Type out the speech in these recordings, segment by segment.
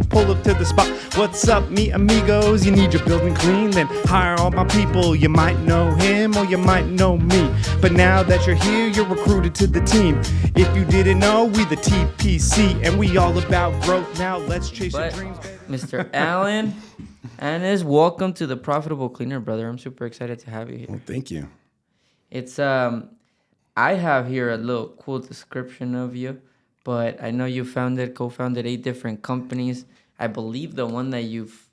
pull up to the spot. What's up, me amigos? You need your building clean? Then hire all my people. You might know him or you might know me. But now that you're here, you're recruited to the team. If you didn't know, we the TPC, and we all about growth. Now let's chase your dreams. Mr. Alan Annis, welcome to the Profitable Cleaner, brother. I'm super excited to have you here. Well, thank you. It's I have here a little cool description of you, but I know you co-founded 8 different companies. I believe the one that you've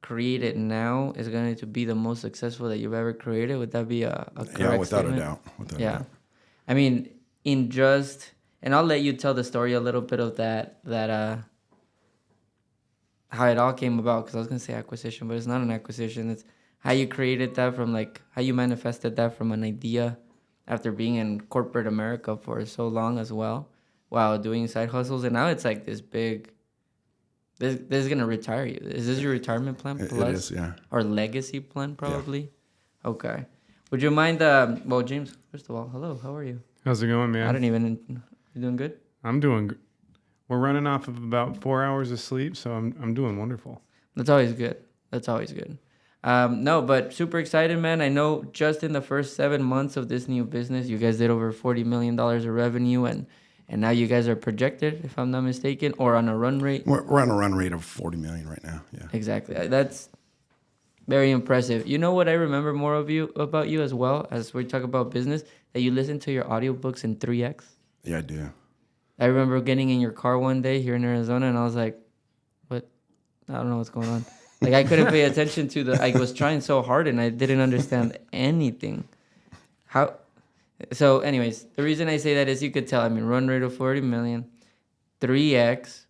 created now is going to be the most successful that you've ever created. Would that be a correct Yeah, without statement? a doubt. Without a doubt. I mean, and I'll let you tell the story a little bit of that how it all came about, because I was going to say acquisition, but it's not an acquisition. It's how you created that from, like, how you manifested that from an idea after being in corporate America for so long as well, while doing side hustles. And now it's like this big, this is going to retire you. Is this your retirement plan? It is, yeah. Or legacy plan, probably? Yeah. Okay. Would you mind, well, James, first of all, hello, how are you? How's it going, man? You doing good? I'm doing good. We're running off of about 4 hours of sleep, so I'm doing wonderful. That's always good. No, but super excited, man. I know just in the first 7 months of this new business, you guys did over $40 million of revenue, and now you guys are projected, if I'm not mistaken, or on a run rate. We're on a run rate of 40 million right now. Yeah. Exactly. That's very impressive. You know what I remember more about you as well, as we talk about business, that you listen to your audiobooks in 3x? Yeah, I do. I remember getting in your car one day here in Arizona, and I was like, what? I don't know what's going on. Like, I couldn't pay attention to I was trying so hard, and I didn't understand anything. So anyways, the reason I say that is you could tell, I mean, run rate of 40 million, 3x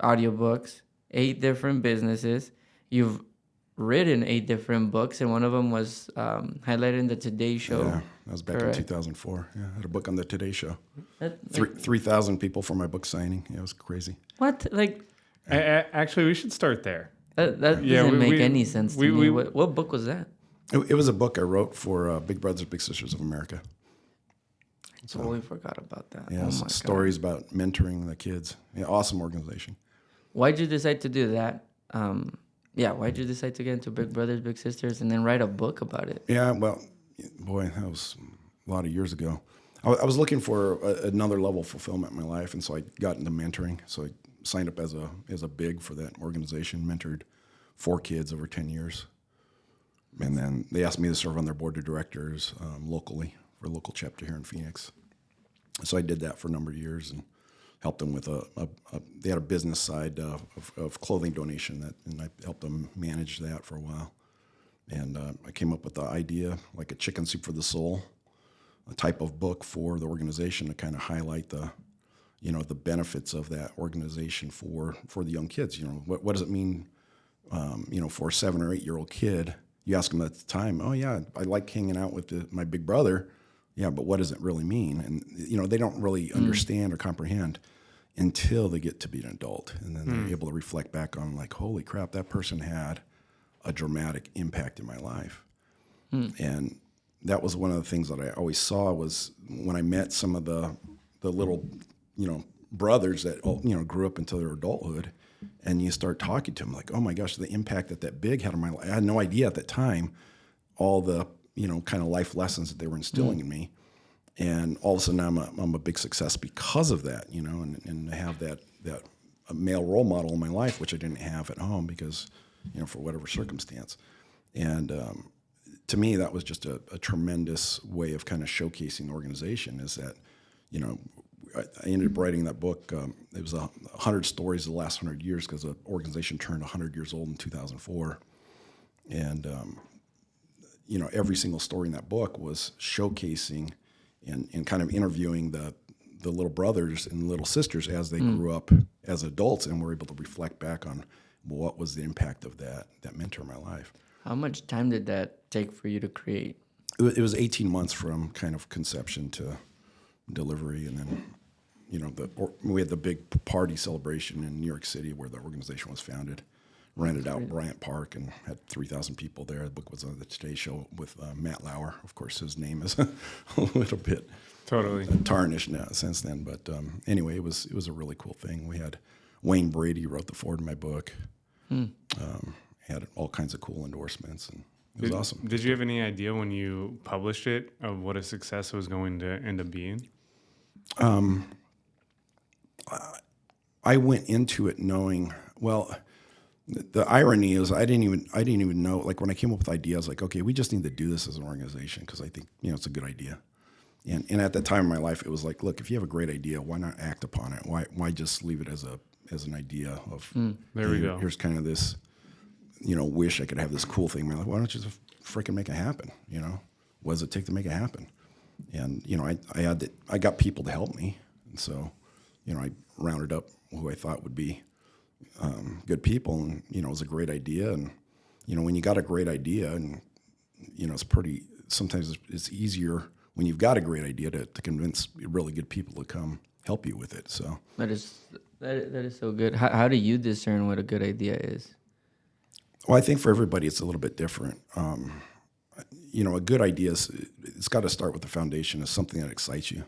audiobooks, 8 different businesses. You've written 8 different books, and one of them was highlighted in the Today Show. Yeah, that was back Correct. in 2004. Yeah, I had a book on the Today Show. 3,000 people for my book signing. Yeah, it was crazy. What? Like, Actually, we should start there. that doesn't make any sense to me. What book was that? It was a book I wrote for Big Brothers Big Sisters of America. I totally forgot about that. Yeah, Oh my stories about mentoring the kids. Yeah, awesome organization. Why'd you decide to do that? Why'd you decide to get into Big Brothers Big Sisters and then write a book about it? Yeah, well, boy, that was a lot of years ago. I was looking for another level of fulfillment in my life, and so I got into mentoring. So I signed up as a big for that organization, mentored 4 kids over 10 years. And then they asked me to serve on their board of directors locally for a local chapter here in Phoenix. So I did that for a number of years and helped them with they had a business side of clothing donation, and I helped them manage that for a while. And I came up with the idea, like a Chicken Soup for the Soul, a type of book for the organization to kind of highlight the benefits of that organization for the young kids. You know, what does it mean, for a 7 or 8 year old kid? You ask them at the time, oh yeah, I like hanging out with my big brother. Yeah, but what does it really mean? And they don't really understand or comprehend until they get to be an adult, and then they're able to reflect back on, like, holy crap, that person had a dramatic impact in my life. And that was one of the things that I always saw was when I met some of the little, brothers that, grew up until their adulthood, and you start talking to them like, oh my gosh, the impact that big had on my life. I had no idea at the time all the, kind of life lessons that they were instilling in me. And all of a sudden I'm a big success because of that, and I have that a male role model in my life, which I didn't have at home because, for whatever circumstance. And to me, that was just a tremendous way of kind of showcasing the organization, is that, I ended up writing that book. It was 100 stories of the last 100 years, because the organization turned 100 years old in 2004. And, every single story in that book was showcasing and kind of interviewing the little brothers and little sisters as they grew up as adults, and were able to reflect back on what was the impact of that mentor in my life. How much time did that take for you to create? It was 18 months from kind of conception to delivery, and then we had the big party celebration in New York City where the organization was founded. Rented out Bryant Park and had 3,000 people there. The book was on the Today Show with Matt Lauer. Of course, his name is a little bit Totally tarnished now since then. But anyway, it was a really cool thing. We had Wayne Brady wrote the foreword in my book. Had all kinds of cool endorsements, and it was awesome. Did you have any idea when you published it of what a success was going to end up being? I went into it knowing, well, the irony is I didn't even know, like when I came up with ideas, I was like, okay, we just need to do this as an organization because I think, it's a good idea. And at that time in my life, it was like, look, if you have a great idea, why not act upon it? Why just leave it as an idea of, There we go. Here's kind of this, wish I could have this cool thing. I'm like, why don't you just freaking make it happen? What does it take to make it happen? And, I got people to help me. And so, I rounded up who I thought would be good people, and it was a great idea. And when you got a great idea, and sometimes it's easier when you've got a great idea to convince really good people to come help you with it. So That is so good. How do you discern what a good idea is? well, I think for everybody it's a little bit different. A good idea it's got to start with the foundation of something that excites you,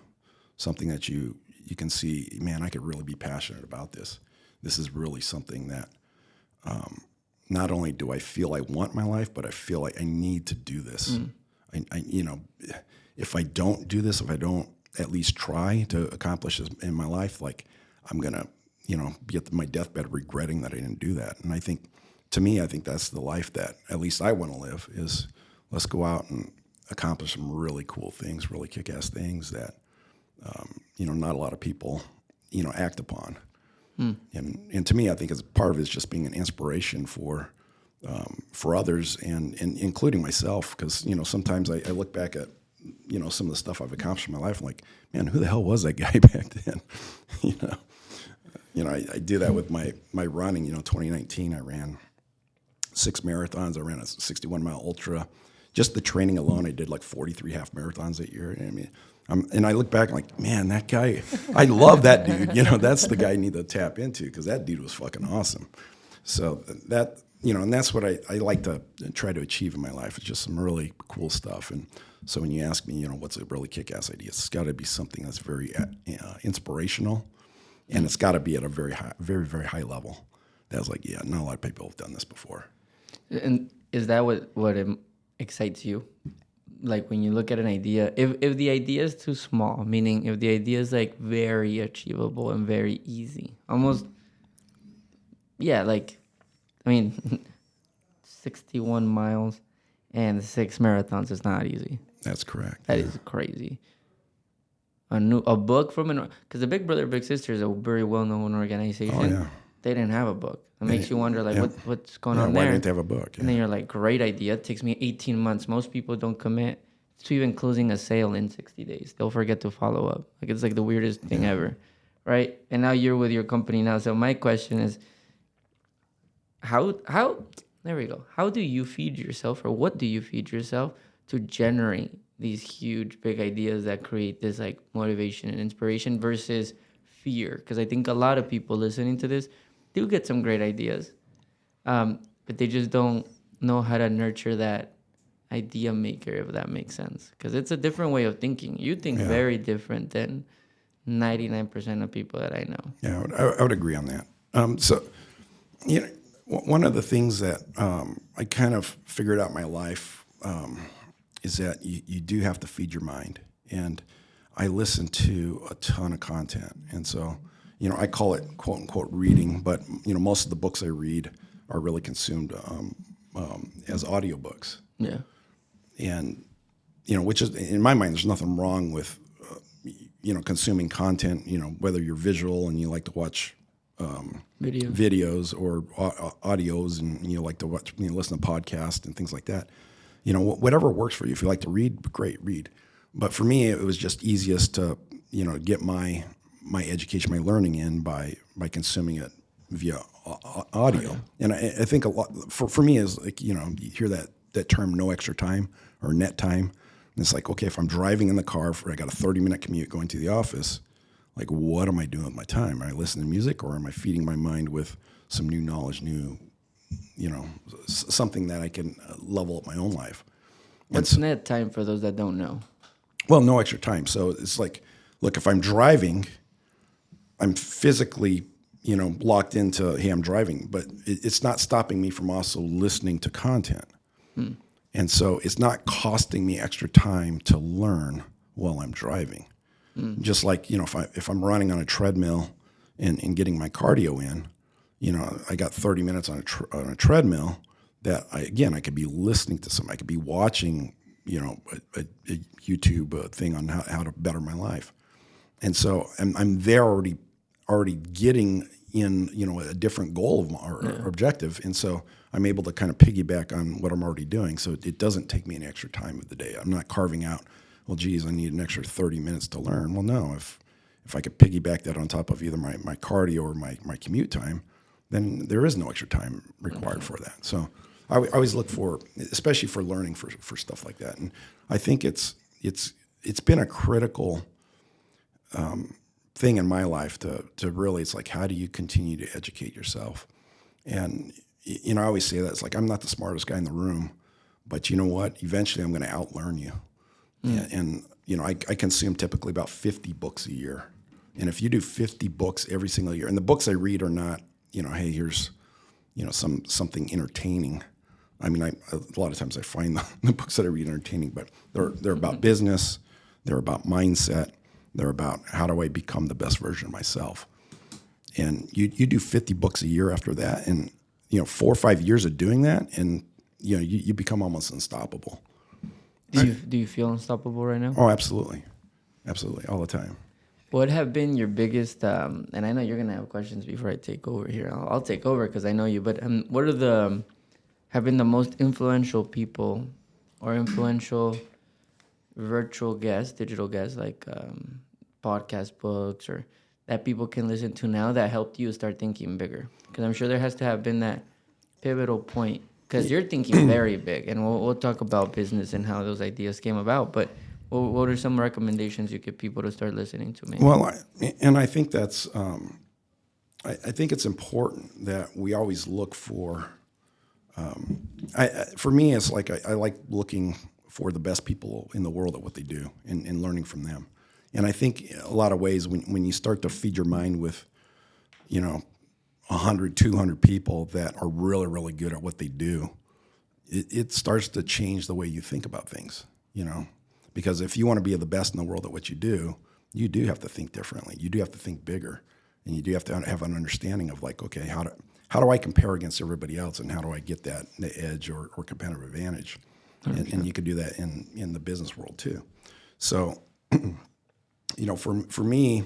something that you can see, man, I could really be passionate about this. This is really something that not only do I feel I want my life, but I feel like I need to do this. If I don't do this, if I don't at least try to accomplish this in my life, like I'm going to, be at my deathbed regretting that I didn't do that. And I think that's the life that at least I want to live is let's go out and accomplish some really cool things, really kick-ass things that, not a lot of people, act upon. And to me, I think it's part of it is just being an inspiration for others and including myself. Because, sometimes I look back at, some of the stuff I've accomplished in my life. I'm like, man, who the hell was that guy back then? I do that with my running. 2019, I ran 6 marathons. I ran a 61-mile ultra. Just the training alone, I did like 43 half marathons that year. I mean, and I look back like, man, that guy, I love that dude. That's the guy I need to tap into because that dude was fucking awesome. So that, and that's what I like to try to achieve in my life. It's just some really cool stuff. And so when you ask me, what's a really kick-ass idea, it's got to be something that's very inspirational, and it's got to be at a very high, very, very high level. That's like, yeah, not a lot of people have done this before. And is that what excites you? Like when you look at an idea, if the idea is too small, meaning if the idea is like very achievable and very easy, almost, yeah, like, 61 miles and 6 marathons is not easy. That's correct. That is crazy. A book from because the Big Brother Big Sister is a very well-known organization. Oh, yeah. They didn't have a book. It makes you wonder, like, what's going on why there? didn't they have a book? Yeah. And then you're like, great idea. It takes me 18 months. Most people don't commit to even closing a sale in 60 days. They'll forget to follow up. Like, it's like the weirdest thing ever, right? And now you're with your company now. So my question is, how there we go. How do you feed yourself, or what do you feed yourself to generate these huge, big ideas that create this like motivation and inspiration versus fear? Because I think a lot of people listening to this do get some great ideas, but they just don't know how to nurture that idea maker, if that makes sense. Because it's a different way of thinking. You think very different than 99% of people that I know. Yeah, I would agree on that. One of the things that I kind of figured out in my life is that you do have to feed your mind. And I listen to a ton of content. And so, I call it quote unquote reading, but, most of the books I read are really consumed as audiobooks. Yeah. And, which is, in my mind, there's nothing wrong with, consuming content, whether you're visual and you like to watch videos or audios and you like to watch, listen to podcasts and things like that. Whatever works for you. If you like to read, great, read. But for me, it was just easiest to, get my education, my learning in by consuming it via audio. And I think a lot for me is like, you hear that term, no extra time or net time. And it's like, okay, if I'm driving in the car I got a 30-minute commute going to the office, like, what am I doing with my time? Am I listening to music, or am I feeding my mind with some new knowledge, something that I can level up my own life? What's net time for those that don't know? Well, no extra time. So it's like, look, if I'm driving, I'm physically, locked into, hey, I'm driving, but it's not stopping me from also listening to content. And so it's not costing me extra time to learn while I'm driving. Just like, if I'm running on a treadmill and getting my cardio in, I got 30 minutes on a treadmill that I could be listening to something. I could be watching, a YouTube thing on how to better my life. And so I'm there already getting in, a different goal or objective. And so I'm able to kind of piggyback on what I'm already doing. So it doesn't take me any extra time of the day. I'm not carving out, well, geez, I need an extra 30 minutes to learn. Well, no, if I could piggyback that on top of either my cardio or my commute time, then there is no extra time required for that. So I always look for, especially for learning for stuff like that. And I think it's been a critical thing in my life to really, it's like, how do you continue to educate yourself? And, I always say that, it's like, I'm not the smartest guy in the room, but you know what? Eventually I'm going to outlearn you. And I consume typically about 50 books a year. And if you do 50 books every single year, and the books I read are not, hey, here's, something entertaining. I mean, a lot of times I find the books that I read entertaining, but they're about business, they're about mindset, they're about how do I become the best version of myself. And you do 50 books a year after that, and 4 or 5 years of doing that, and you become almost unstoppable. Do you feel unstoppable right now? Oh, absolutely, all the time. What have been your biggest, and I know you're going to have questions before I take over here. I'll take over because I know you, but what are have been the most influential people or influential virtual guests, digital guests, like podcast books, or that people can listen to now that helped you start thinking bigger? Because I'm sure there has to have been that pivotal point, because you're thinking very big, and we'll talk about business and how those ideas came about, but what are some recommendations you give people to start listening to? Maybe? Well, I think that's, I think it's important that we always look for, for me, it's like I like looking for the best people in the world at what they do and learning from them. And I think a lot of ways when you start to feed your mind with, 100, 200 people that are really, really good at what they do, it starts to change the way you think about things, Because if you want to be the best in the world at what you do have to think differently. You do have to think bigger, and you do have to have an understanding of like, okay, how do I compare against everybody else, and how do I get the edge or competitive advantage? And you could do that in the business world too. So, for me,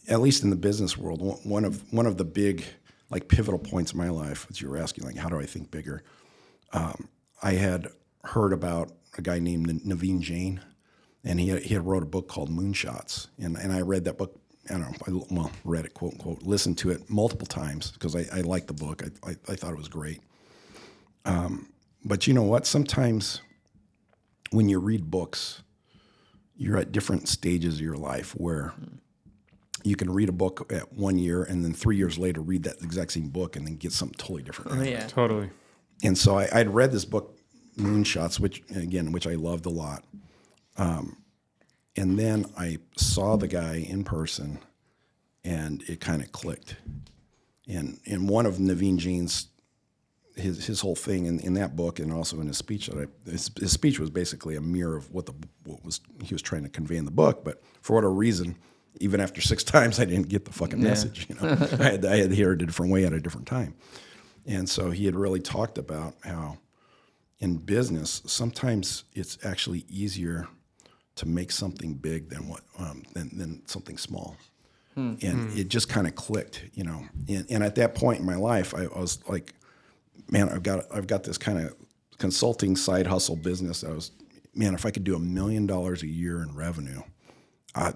at least in the business world, one of the big like pivotal points in my life, as you were asking, like, how do I think bigger? I had heard about a guy named Naveen Jain, and he had wrote a book called Moonshots, and I read that book. I don't know, read it, quote unquote, listened to it multiple times because I liked the book. I thought it was great. But you know what? Sometimes when you read books, you're at different stages of your life where you can read a book at 1 year and then 3 years later read that exact same book and then get something totally different. Oh, yeah. Totally. And so I'd read this book, Moonshots, which I loved a lot. And then I saw the guy in person, and it kind of clicked. And one of Naveen Jain's his whole thing in that book, and also in his speech his speech was basically a mirror of what he was trying to convey in the book. But for whatever reason, even after 6 times, I didn't get the fucking message. I had to hear it a different way at a different time. And so he had really talked about how in business, sometimes it's actually easier to make something big than something small. And it just kind of clicked, And at that point in my life, I was like, man, I've got this kind of consulting side hustle business. If I could do $1 million a year in revenue,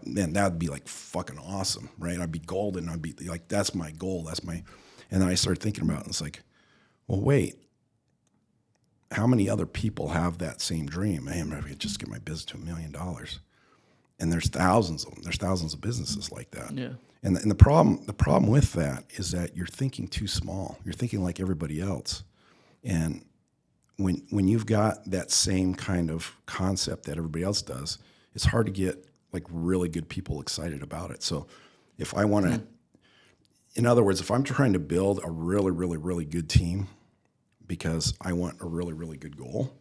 man, that'd be like fucking awesome, right? I'd be golden. I'd be like, that's my goal. And then I started thinking about it, and it's like, well, wait, how many other people have that same dream? Man, if I could just get my business to $1 million. And there's thousands of them. There's thousands of businesses like that. Yeah. And the problem with that is that you're thinking too small. You're thinking like everybody else. And when you've got that same kind of concept that everybody else does, it's hard to get like really good people excited about it. So if I want to in other words, if I'm trying to build a really, really, really good team because I want a really, really good goal,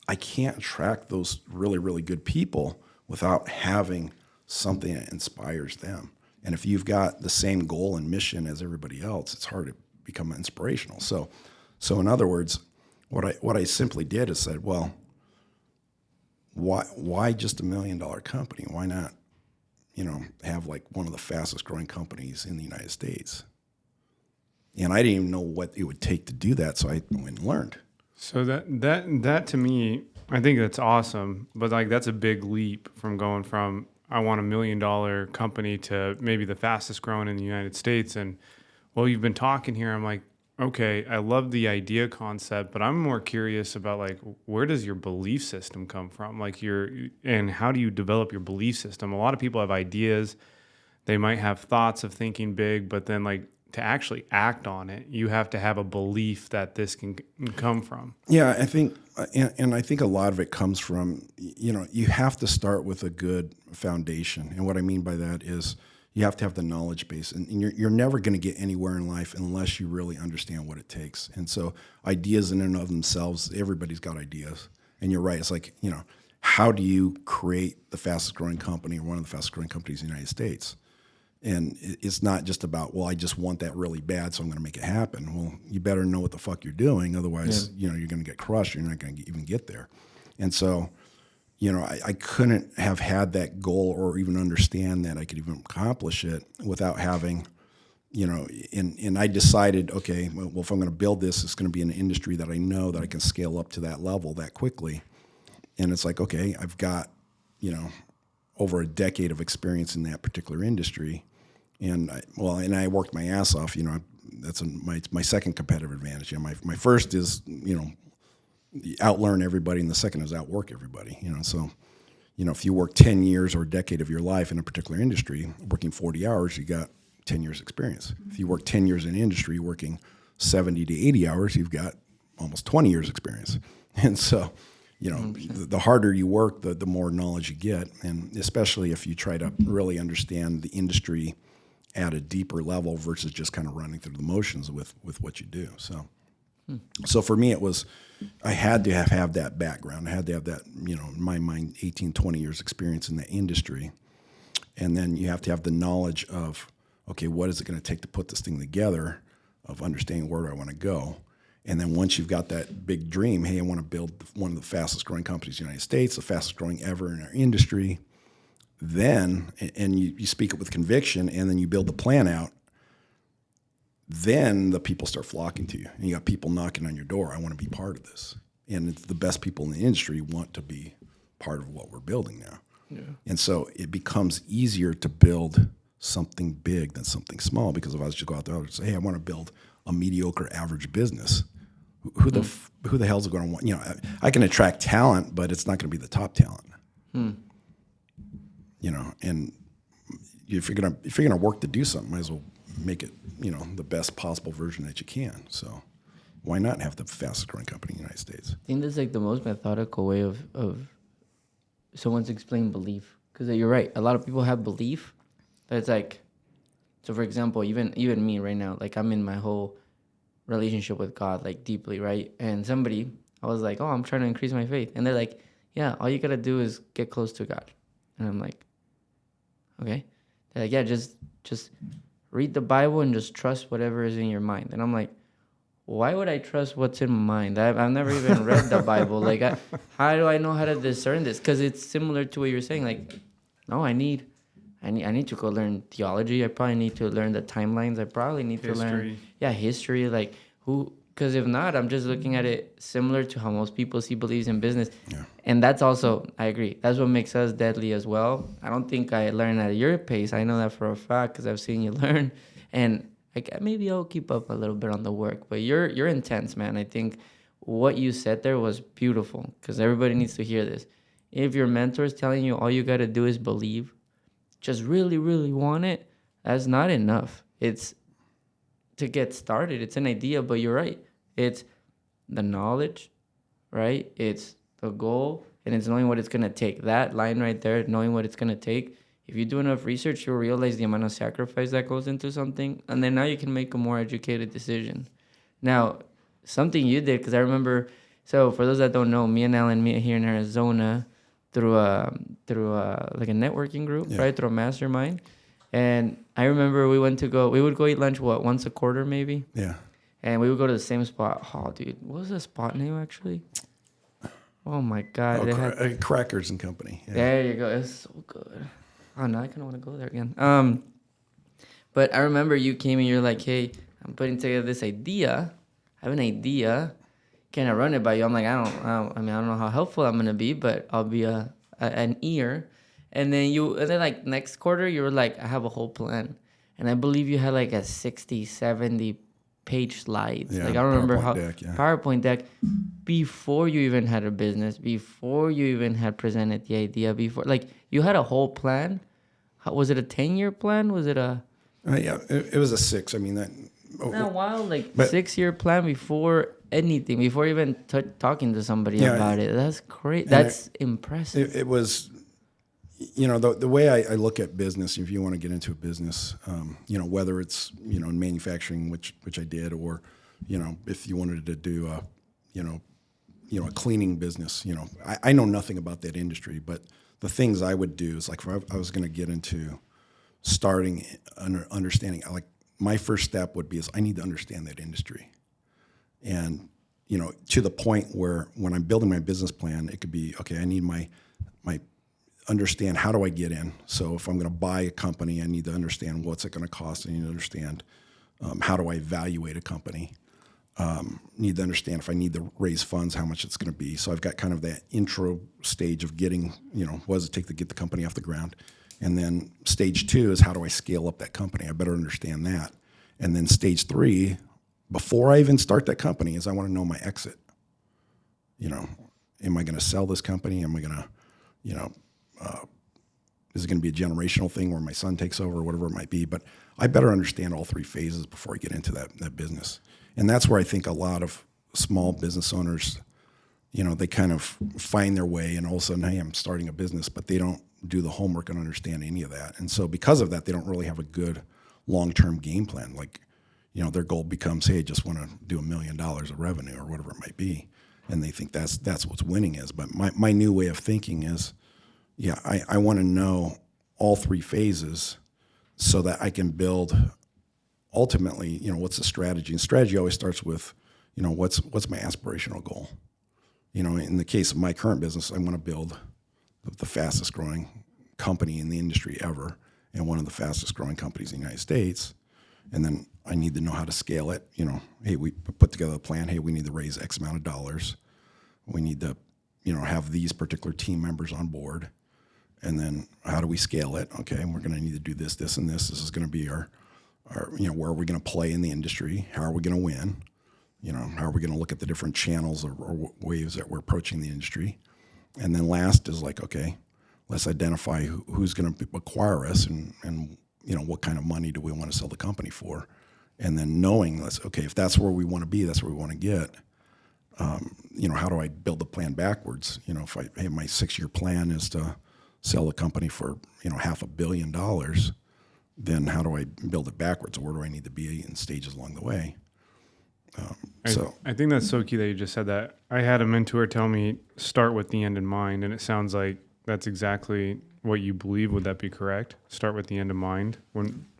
I can't attract those really, really good people without having something that inspires them. And if you've got the same goal and mission as everybody else, it's hard to become inspirational. So in other words, what I simply did is said, well, why just $1 million company? Why not, have like one of the fastest growing companies in the United States? And I didn't even know what it would take to do that, so I went and learned. So that to me, I think that's awesome, but like that's a big leap from going from I want $1 million company to maybe the fastest growing in the United States. And while you've been talking here, I'm like, okay, I love the idea concept, but I'm more curious about like where does your belief system come from? Like and how do you develop your belief system? A lot of people have ideas, they might have thoughts of thinking big, but then like to actually act on it, you have to have a belief that this can come from. Yeah, I think, and I think a lot of it comes from, you have to start with a good foundation. And what I mean by that is you have to have the knowledge base, and you're never going to get anywhere in life unless you really understand what it takes. And so ideas in and of themselves, everybody's got ideas. And you're right. It's like, how do you create the fastest growing company or one of the fastest growing companies in the United States? And it's not just about, well, I just want that really bad, so I'm going to make it happen. Well, you better know what the fuck you're doing. Otherwise, you're going to get crushed. You're not going to even get there. And so, I couldn't have had that goal or even understand that I could even accomplish it without having, and I decided, okay, well, if I'm going to build this, it's going to be an industry that I know that I can scale up to that level that quickly. And it's like, okay, I've got, over a decade of experience in that particular industry. And I worked my ass off. That's my second competitive advantage. My first is outlearn everybody, and the second is outwork everybody. So if you work 10 years or a decade of your life in a particular industry, working 40 hours, you got 10 years experience. If you work 10 years in industry, working 70 to 80 hours, you've got almost 20 years experience. And so, the harder you work, the more knowledge you get, and especially if you try to really understand the industry at a deeper level versus just kind of running through the motions with what you do. So for me, it was, I had to have that background. I had to have that, in my mind, 18, 20 years experience in the industry. And then you have to have the knowledge of, okay, what is it going to take to put this thing together, of understanding where do I want to go. And then once you've got that big dream, hey, I want to build one of the fastest growing companies in the United States, the fastest growing ever in our industry, then, and you speak it with conviction, and then you build the plan out, then the people start flocking to you. And you got people knocking on your door. I want to be part of this. And it's the best people in the industry want to be part of what we're building now. Yeah. And so it becomes easier to build something big than something small, because if I was to go out there and say, hey, I want to build a mediocre average business, who the hell's going to want? I can attract talent, but it's not going to be the top talent. And if you're gonna work to do something, might as well make it, the best possible version that you can. So why not have the fastest growing company in the United States? I think that's like the most methodical way of someone's explained belief. Because you're right, a lot of people have belief, but it's like, so for example, even me right now, like I'm in my whole relationship with God, like deeply, right? And I was like, oh, I'm trying to increase my faith. And they're like, yeah, all you gotta do is get close to God. And I'm like, okay. They're like, yeah, just read the Bible and just trust whatever is in your mind. And I'm like, why would I trust what's in my mind? I've never even read the Bible. Like, how do I know how to discern this? Because it's similar to what you're saying. Like, no, I need to go learn theology. I probably need to learn the timelines. I probably need to learn history. Like, because if not, I'm just looking at it similar to how most people see beliefs in business. Yeah. And that's also, I agree, that's what makes us deadly as well. I don't think I learn at your pace. I know that for a fact because I've seen you learn. And maybe I'll keep up a little bit on the work. But you're intense, man. I think what you said there was beautiful, because everybody needs to hear this. If your mentor is telling you all you got to do is believe, just really, really want it, that's not enough. It's to get started. It's an idea, but you're right. It's the knowledge, right? It's the goal, and it's knowing what it's going to take. That line right there, knowing what it's going to take, if you do enough research, you'll realize the amount of sacrifice that goes into something. And then now you can make a more educated decision. Now, something you did, because I remember, so for those that don't know, me and Alan meet here in Arizona through like a networking group, right? Through a mastermind. And I remember we would go eat lunch, once a quarter maybe? Yeah. And we would go to the same spot. Oh, dude, what was the spot name actually? Oh my God. Crackers and Company. Yeah. There you go. It's so good. Oh, now I kind of want to go there again. But I remember you came and you're like, hey, I'm putting together this idea. I have an idea. Can I run it by you? I'm like, I don't know how helpful I'm going to be, but I'll be an ear. And then like next quarter, you were like, I have a whole plan. And I believe you had like a 60, 70 page slides. Yeah, like I don't remember how deck, yeah. PowerPoint deck before you even had a business, before you even had presented the idea, before like you had a whole plan. Was it a 10-year plan? Was it a Yeah, it was a 6. I mean that. not wild, like But- 6-year plan before anything, before even talking to somebody Yeah, about it. That's great. and That's impressive. It was, the way I look at business. If you want to get into a business, whether it's in manufacturing, which I did, or if you wanted to do a cleaning business, I know nothing about that industry, but the things I would do is like if I was going to get into starting understanding, like my first step would be is I need to understand that industry. And, to the point where when I'm building my business plan, it could be, okay, I need my understand how do I get in. So if I'm going to buy a company, I need to understand what's it going to cost. I need to understand how do I evaluate a company. Need to understand if I need to raise funds, how much it's going to be. So I've got kind of that intro stage of getting, what does it take to get the company off the ground? And then stage 2 is how do I scale up that company? I better understand that. And then stage 3, before I even start that company, is I want to know my exit. Am I going to sell this company? Am I going to, is it going to be a generational thing where my son takes over or whatever it might be? But I better understand all 3 phases before I get into that business. And that's where I think a lot of small business owners, they kind of find their way and all of a sudden, hey, I'm starting a business, but they don't do the homework and understand any of that. And so because of that, they don't really have a good long-term game plan. Like, their goal becomes, hey, I just want to do $1 million of revenue or whatever it might be. And they think that's what's winning is. But my new way of thinking is, I want to know all 3 phases so that I can build ultimately, what's the strategy? And strategy always starts with, what's my aspirational goal? In the case of my current business, I want to build the fastest growing company in the industry ever and one of the fastest growing companies in the United States. And then I need to know how to scale it. Hey, we put together a plan. Hey, we need to raise X amount of dollars. We need to, have these particular team members on board. And then how do we scale it? Okay, and we're going to need to do this, this, and this. This is going to be our where are we going to play in the industry? How are we going to win? How are we going to look at the different channels or ways that we're approaching the industry? And then last is like, okay, let's identify who's going to acquire us and what kind of money do we want to sell the company for? And then knowing that's, okay, if that's where we want to be, that's where we want to get. How do I build the plan backwards? If my 6-year plan is to sell a company for, $500 million, then how do I build it backwards? Where do I need to be in stages along the way? I think that's so key that you just said that. I had a mentor tell me, start with the end in mind. And it sounds like that's exactly what you believe. Would that be correct? Start with the end in mind?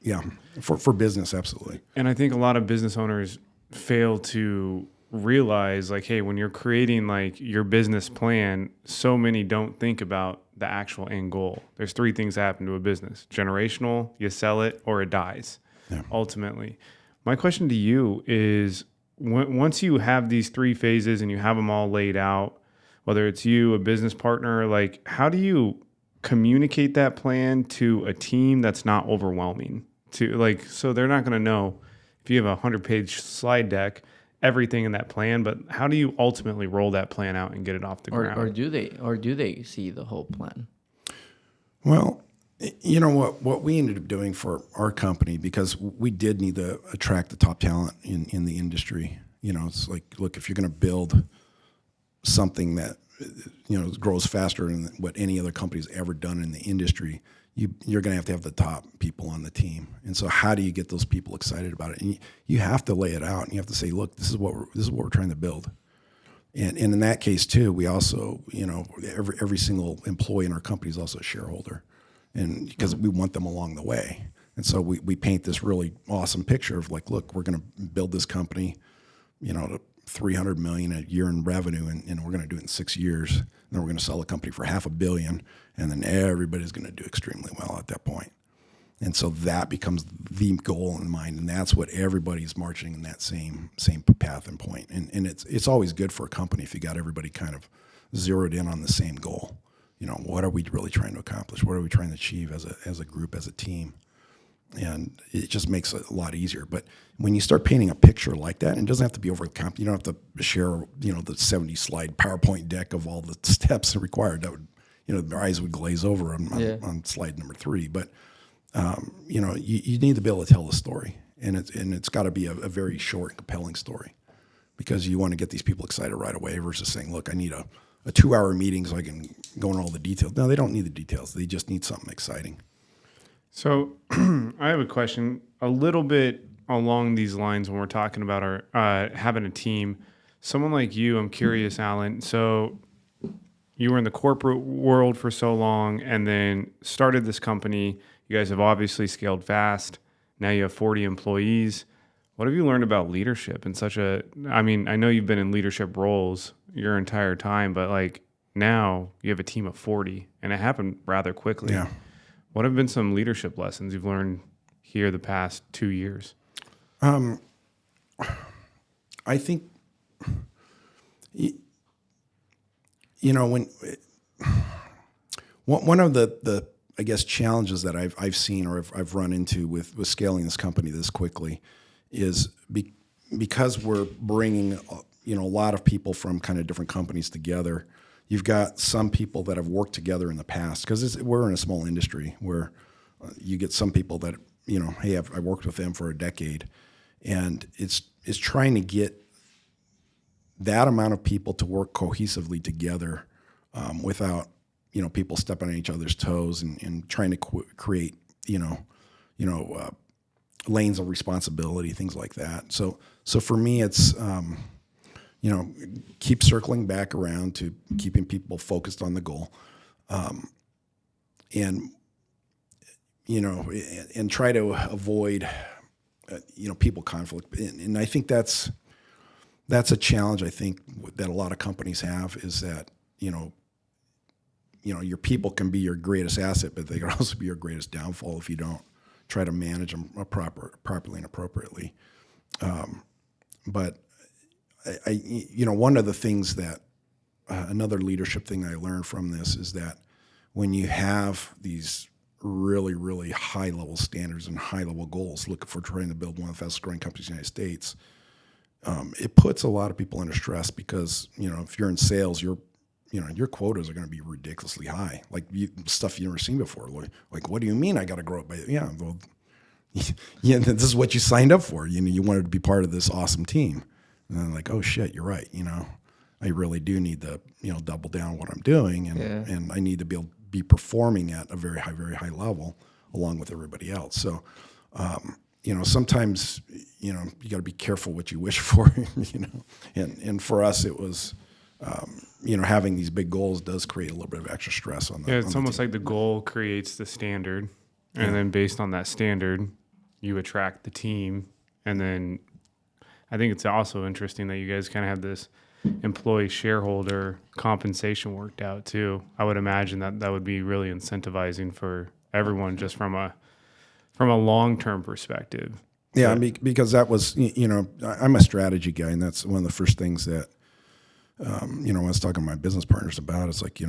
Yeah, for business, absolutely. And I think a lot of business owners fail to realize, like, hey, when you're creating like your business plan, so many don't think about the actual end goal. There's 3 things that happen to a business: generational, you sell it, or it dies. Yeah. Ultimately. My question to you is, once you have these 3 phases and you have them all laid out, whether it's you, a business partner, like, how do you communicate that plan to a team that's not overwhelming? So they're not going to know if you have a 100-page slide deck, everything in that plan, but how do you ultimately roll that plan out and get it off the ground? Or do they see the whole plan? Well, what we ended up doing for our company, because we did need to attract the top talent in the industry. It's like, look, if you're going to build something that grows faster than what any other company's ever done in the industry, you're going to have the top people on the team. And so how do you get those people excited about it? And you have to lay it out, and you have to say, look, this is what we're trying to build. And in that case too, we also, every single employee in our company is also a shareholder, and because we want them along the way. And so we paint this really awesome picture of like, look, we're going to build this company, to $300 million a year in revenue, and we're going to do it in 6 years. And then we're going to sell the company for $500 million, and then everybody's going to do extremely well at that point. And so that becomes the goal in mind, and that's what everybody's marching in that same path and point. And it's always good for a company if you got everybody kind of zeroed in on the same goal. What are we really trying to accomplish? What are we trying to achieve as a group, as a team? And it just makes it a lot easier. But when you start painting a picture like that, and it doesn't have to be over comp, you don't have to share, the 70-slide PowerPoint deck of all the steps required. That would, their eyes would glaze over on slide number 3. But you need to be able to tell the story, and it's got to be a very short and compelling story, because you want to get these people excited right away versus saying, look, I need a 2-hour meeting so I can go into all the details. No, they don't need the details. They just need something exciting. So I have a question a little bit along these lines when we're talking about our having a team. Someone like you, I'm curious, Alan. So you were in the corporate world for so long and then started this company. You guys have obviously scaled fast. Now you have 40 employees. What have you learned about leadership in I know you've been in leadership roles your entire time, but like now you have a team of 40 and it happened rather quickly. Yeah. What have been some leadership lessons you've learned here the past 2 years? I think, when one of the I guess challenges that I've seen or I've run into with scaling this company this quickly is because we're bringing a lot of people from kind of different companies together. You've got some people that have worked together in the past, because we're in a small industry where you get some people that, hey, I worked with them for a decade, and it's trying to get that amount of people to work cohesively together without, people stepping on each other's toes and trying to create, lanes of responsibility, things like that. So for me, it's keep circling back around to keeping people focused on the goal, and try to avoid, people conflict. And I think that's a challenge I think that a lot of companies have, is that, your people can be your greatest asset, but they can also be your greatest downfall if you don't try to manage them properly and appropriately. But one of the things that another leadership thing I learned from this is that when you have these really, really high level standards and high level goals, looking for trying to build one of the fastest growing companies in the United States, it puts a lot of people under stress, because, if you're in sales, your quotas are going to be ridiculously high, like stuff you've never seen before. Like, what do you mean I got to grow up by? Yeah, well, this is what you signed up for. You wanted to be part of this awesome team. And then like, oh shit, you're right. I really do need to, double down on what I'm doing, and I need to be performing at a very high level along with everybody else. So, sometimes, you got to be careful what you wish for, and for us, it was, having these big goals does create a little bit of extra stress on the. Yeah, it's almost like the goal creates the standard, and then based on that standard, you attract the team, and then. I think it's also interesting that you guys kind of have this employee shareholder compensation worked out too. I would imagine that would be really incentivizing for everyone, just from a long-term perspective. Yeah, because that was, I'm a strategy guy, and that's one of the first things that, when I was talking to my business partners about, it's like,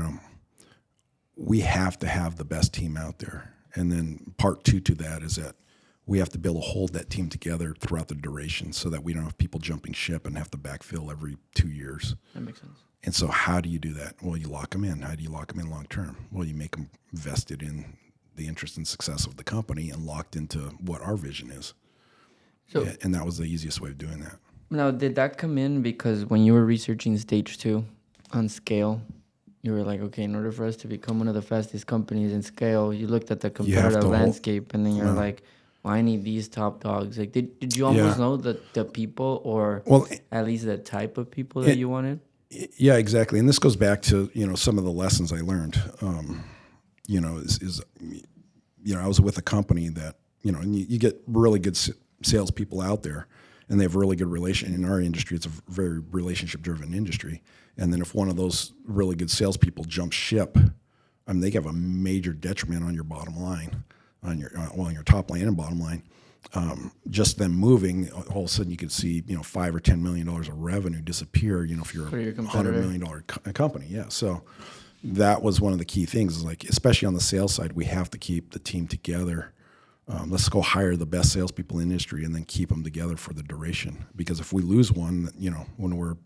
we have to have the best team out there. And then part 2 to that is that we have to be able to hold that team together throughout the duration, so that we don't have people jumping ship and have to backfill every 2 years. That makes sense. And so how do you do that? Well, you lock them in. How do you lock them in long term? Well, you make them vested in the interest and success of the company and locked into what our vision is. So, and that was the easiest way of doing that. Now, did that come in because when you were researching stage 2 on scale, you were like, okay, in order for us to become one of the fastest companies in scale, you looked at the have competitive to landscape, and then you're Yeah. like, well, I need these top dogs. Like, did you almost Yeah. know the people, or Well, at least the type of people that you wanted? yeah, exactly. And this goes back to, some of the lessons I learned. I was with a company that, and you get really good salespeople out there, and they have really good relation. In our industry, it's a very relationship-driven industry. And then if one of those really good salespeople jumps ship, they have a major detriment on your bottom line, on your top line and bottom line. Just them moving, all of a sudden you could see, $5 or $10 million of revenue disappear. If you're For your a $100 competitor. million company, yeah. So that was one of the key things. Is like, especially on the sales side, we have to keep the team together. Let's go hire the best salespeople in the industry and then keep them together for the duration. Because if we lose one, when we're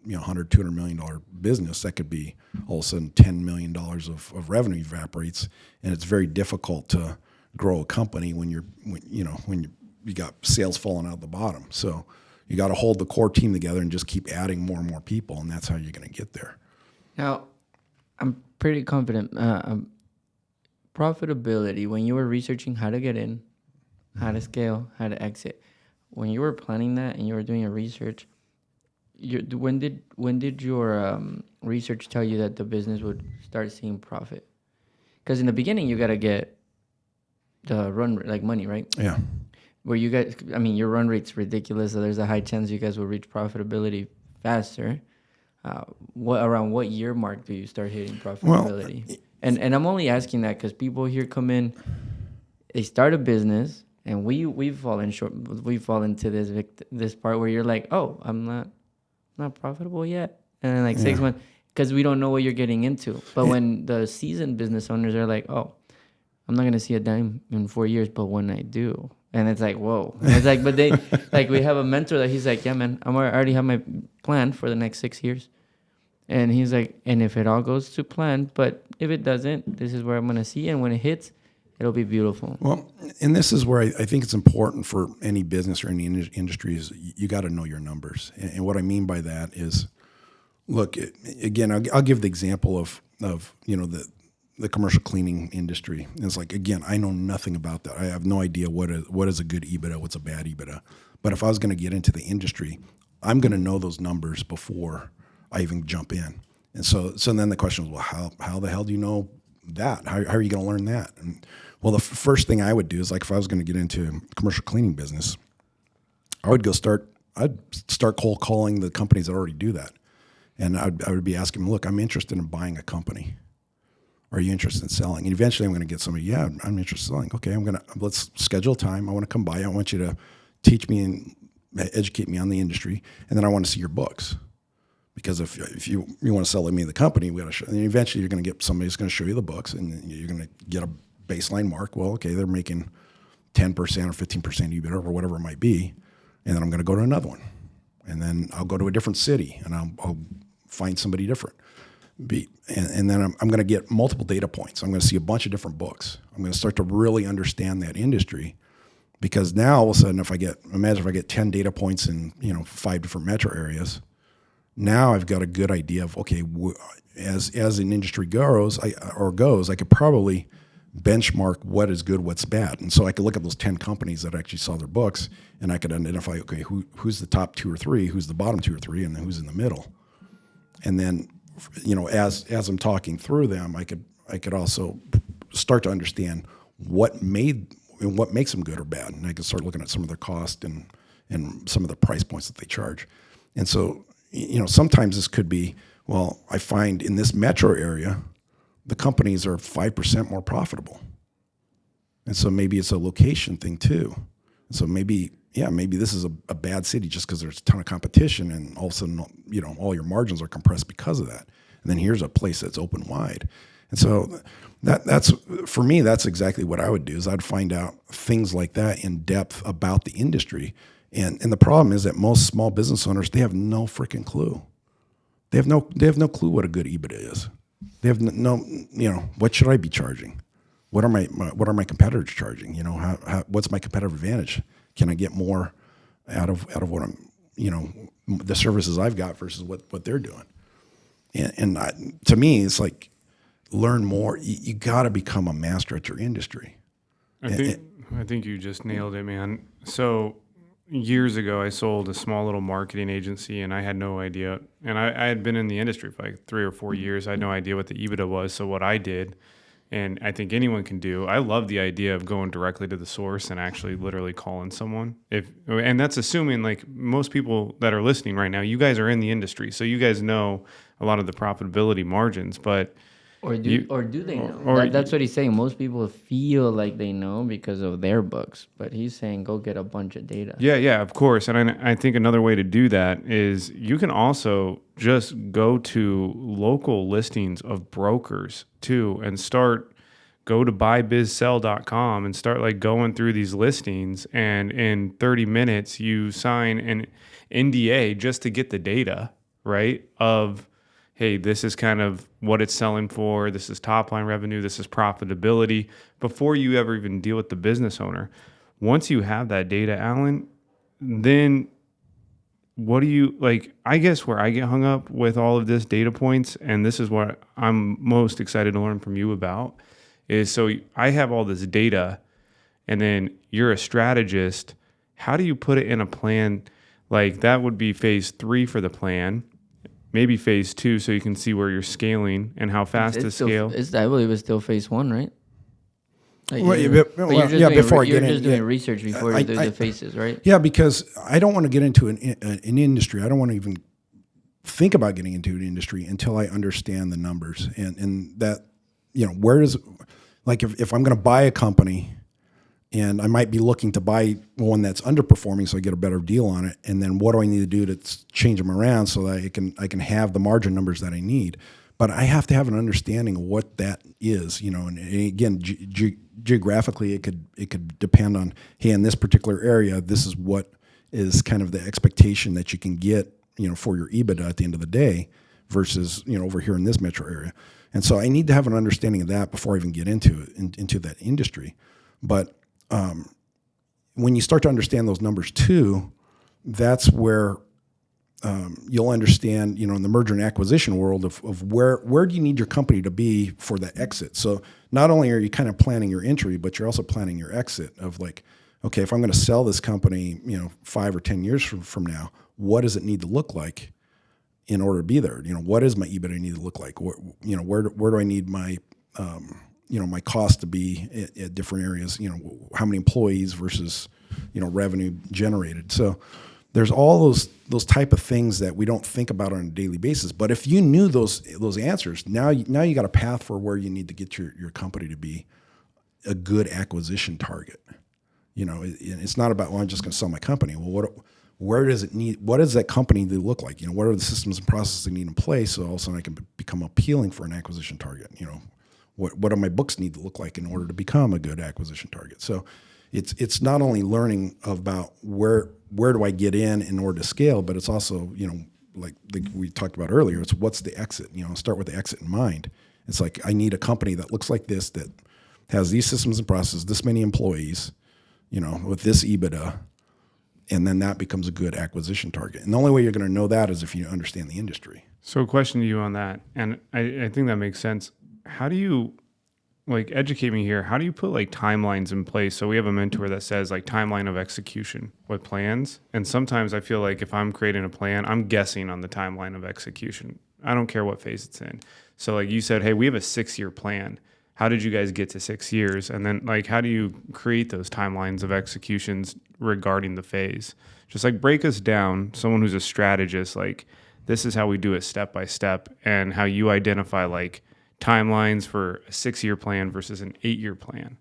$100, $200 million business, that could be all of a sudden $10 million of revenue evaporates, and it's very difficult to grow a company when you got sales falling out the bottom. So you got to hold the core team together and just keep adding more and more people, and that's how you're going to get there. Now, I'm pretty confident. Profitability, when you were researching how to get in, how to scale, how to exit, when you were planning that and you were doing your research, when did your research tell you that the business would start seeing profit? Because in the beginning, you got to get the run like money, right? Yeah. Where you guys, your run rate's ridiculous, so there's a high chance you guys will reach profitability faster. Around what year mark do you start hitting profitability? And I'm only asking that because people here come in, they start a business, and we've fallen short. We fall into this part where you're like, oh, I'm not profitable yet, and then like 6 months, because we don't know what you're getting into. But when the seasoned business owners are like, oh, I'm not gonna see a dime in 4 years, but when I do, and it's like, whoa. And it's like, but they like, we have a mentor that he's like, yeah, man, I already have my plan for the next 6 years. And he's like, and if it all goes to plan, but if it doesn't, this is where I'm going to see. And when it hits, it'll be beautiful. Well, and this is where I think it's important for any business or any industry is you got to know your numbers. And what I mean by that is, look, again, I'll give the example of the commercial cleaning industry. And it's like, again, I know nothing about that. I have no idea what is a good EBITDA, what's a bad EBITDA. But if I was going to get into the industry, I'm going to know those numbers before I even jump in. And so then the question was, well, how the hell do you know that? How are you going to learn that? And well, the first thing I would do is, like, if I was going to get into commercial cleaning business, I'd start cold calling the companies that already do that. And I would be asking them, look, I'm interested in buying a company. Are you interested in selling? And eventually I'm going to get somebody, yeah, I'm interested in selling. Okay, let's schedule a time. I want to come by. I want you to teach me and educate me on the industry. And then I want to see your books. Because if you want to sell me the company, we got to show. And eventually, you're going to get somebody who's going to show you the books, and you're going to get a baseline mark. Well, okay, they're making 10% or 15% EBITDA or whatever it might be, and then I'm going to go to another one, and then I'll go to a different city, and I'll find somebody different. And then I'm going to get multiple data points. I'm going to see a bunch of different books. I'm going to start to really understand that industry, because now all of a sudden, imagine if I get 10 data points in 5 different metro areas. Now I've got a good idea of, okay, as an industry goes, I could probably benchmark what is good, what's bad. And so I could look at those 10 companies that actually saw their books, and I could identify, okay, who's the top 2 or 3, who's the bottom 2 or 3, and then who's in the middle. And then, as I'm talking through them, I could also start to understand what makes them good or bad. And I could start looking at some of their cost and some of the price points that they charge. And so, sometimes this could be, well, I find in this metro area, the companies are 5% more profitable. And so maybe it's a location thing too. And so maybe this is a bad city just because there's a ton of competition, and all of a sudden, all your margins are compressed because of that. And then here's a place that's open wide. And so that's, for me, that's exactly what I would do, is I'd find out things like that in depth about the industry. And the problem is that most small business owners, they have no freaking clue. They have no clue what a good EBITDA is. They have no, what should I be charging? What are my competitors charging? What's my competitive advantage? Can I get more out of what I'm, the services I've got versus what they're doing? To me, it's like learn more. You got to become a master at your industry. I think you just nailed it, man. So years ago, I sold a small little marketing agency, and I had no idea. And I had been in the industry for like 3 or 4 years. I had no idea what the EBITDA was. So what I did, and I think anyone can do, I love the idea of going directly to the source and actually literally calling someone. And that's assuming, like, most people that are listening right now, you guys are in the industry, so you guys know a lot of the profitability margins, but Or do they know? That's what he's saying. Most people feel like they know because of their books, but he's saying go get a bunch of data. Yeah, of course. And I think another way to do that is you can also just go to local listings of brokers too and go to buybizsell.com and start like going through these listings, and in 30 minutes you sign an NDA just to get the data, right? Of, hey, this is kind of what it's selling for. This is top line revenue. This is profitability, before you ever even deal with the business owner. Once you have that data, Alan, then what do you, like, I guess where I get hung up with all of this data points, and this is what I'm most excited to learn from you about, is so I have all this data, and then you're a strategist. How do you put it in a plan? Like, that would be phase 3 for the plan. Maybe phase 2, so you can see where you're scaling and how fast to scale. I believe it's still phase 1, right? Like Before I get in, you're just doing research before you do the phases, right? Yeah, because I don't want to get into an industry. I don't want to even think about getting into an industry until I understand the numbers and that, where does, like, if I'm going to buy a company, and I might be looking to buy one that's underperforming so I get a better deal on it. And then what do I need to do to change them around so that I can have the margin numbers that I need? But I have to have an understanding of what that is, and again, geographically, it could depend on, hey, in this particular area, this is what is kind of the expectation that you can get, for your EBITDA at the end of the day versus, over here in this metro area. And so I need to have an understanding of that before I even get into that industry. But when you start to understand those numbers too, that's where you'll understand, in the merger and acquisition world of where do you need your company to be for the exit. So not only are you kind of planning your entry, but you're also planning your exit of, like, okay, if I'm going to sell this company, 5 or 10 years from now, what does it need to look like in order to be there? What does my EBITDA need to look like? Where do I need my my cost to be at different areas, how many employees versus, revenue generated. So there's all those type of things that we don't think about on a daily basis. But if you knew those answers, now you got a path for where you need to get your company to be a good acquisition target. It's not about, well, I'm just going to sell my company. Well, where does it need? What does that company need to look like? What are the systems and processes they need in place so all of a sudden I can become appealing for an acquisition target? What do my books need to look like in order to become a good acquisition target? So it's not only learning about where do I get in order to scale, but it's also, like we talked about earlier, it's what's the exit, start with the exit in mind. It's like, I need a company that looks like this, that has these systems and processes, this many employees, with this EBITDA, and then that becomes a good acquisition target. And the only way you're going to know that is if you understand the industry. So a question to you on that, and I think that makes sense. How do you, like, educate me here? How do you put, like, timelines in place? So we have a mentor that says, like, timeline of execution with plans. And sometimes I feel like if I'm creating a plan, I'm guessing on the timeline of execution. I don't care what phase it's in. So, like you said, hey, we have a 6-year plan. How did you guys get to 6 years? And then, like, how do you create those timelines of executions regarding the phase? Just, like, break us down, someone who's a strategist, like, this is how we do it step by step, and how you identify, like, timelines for a 6-year plan versus an 8-year plan.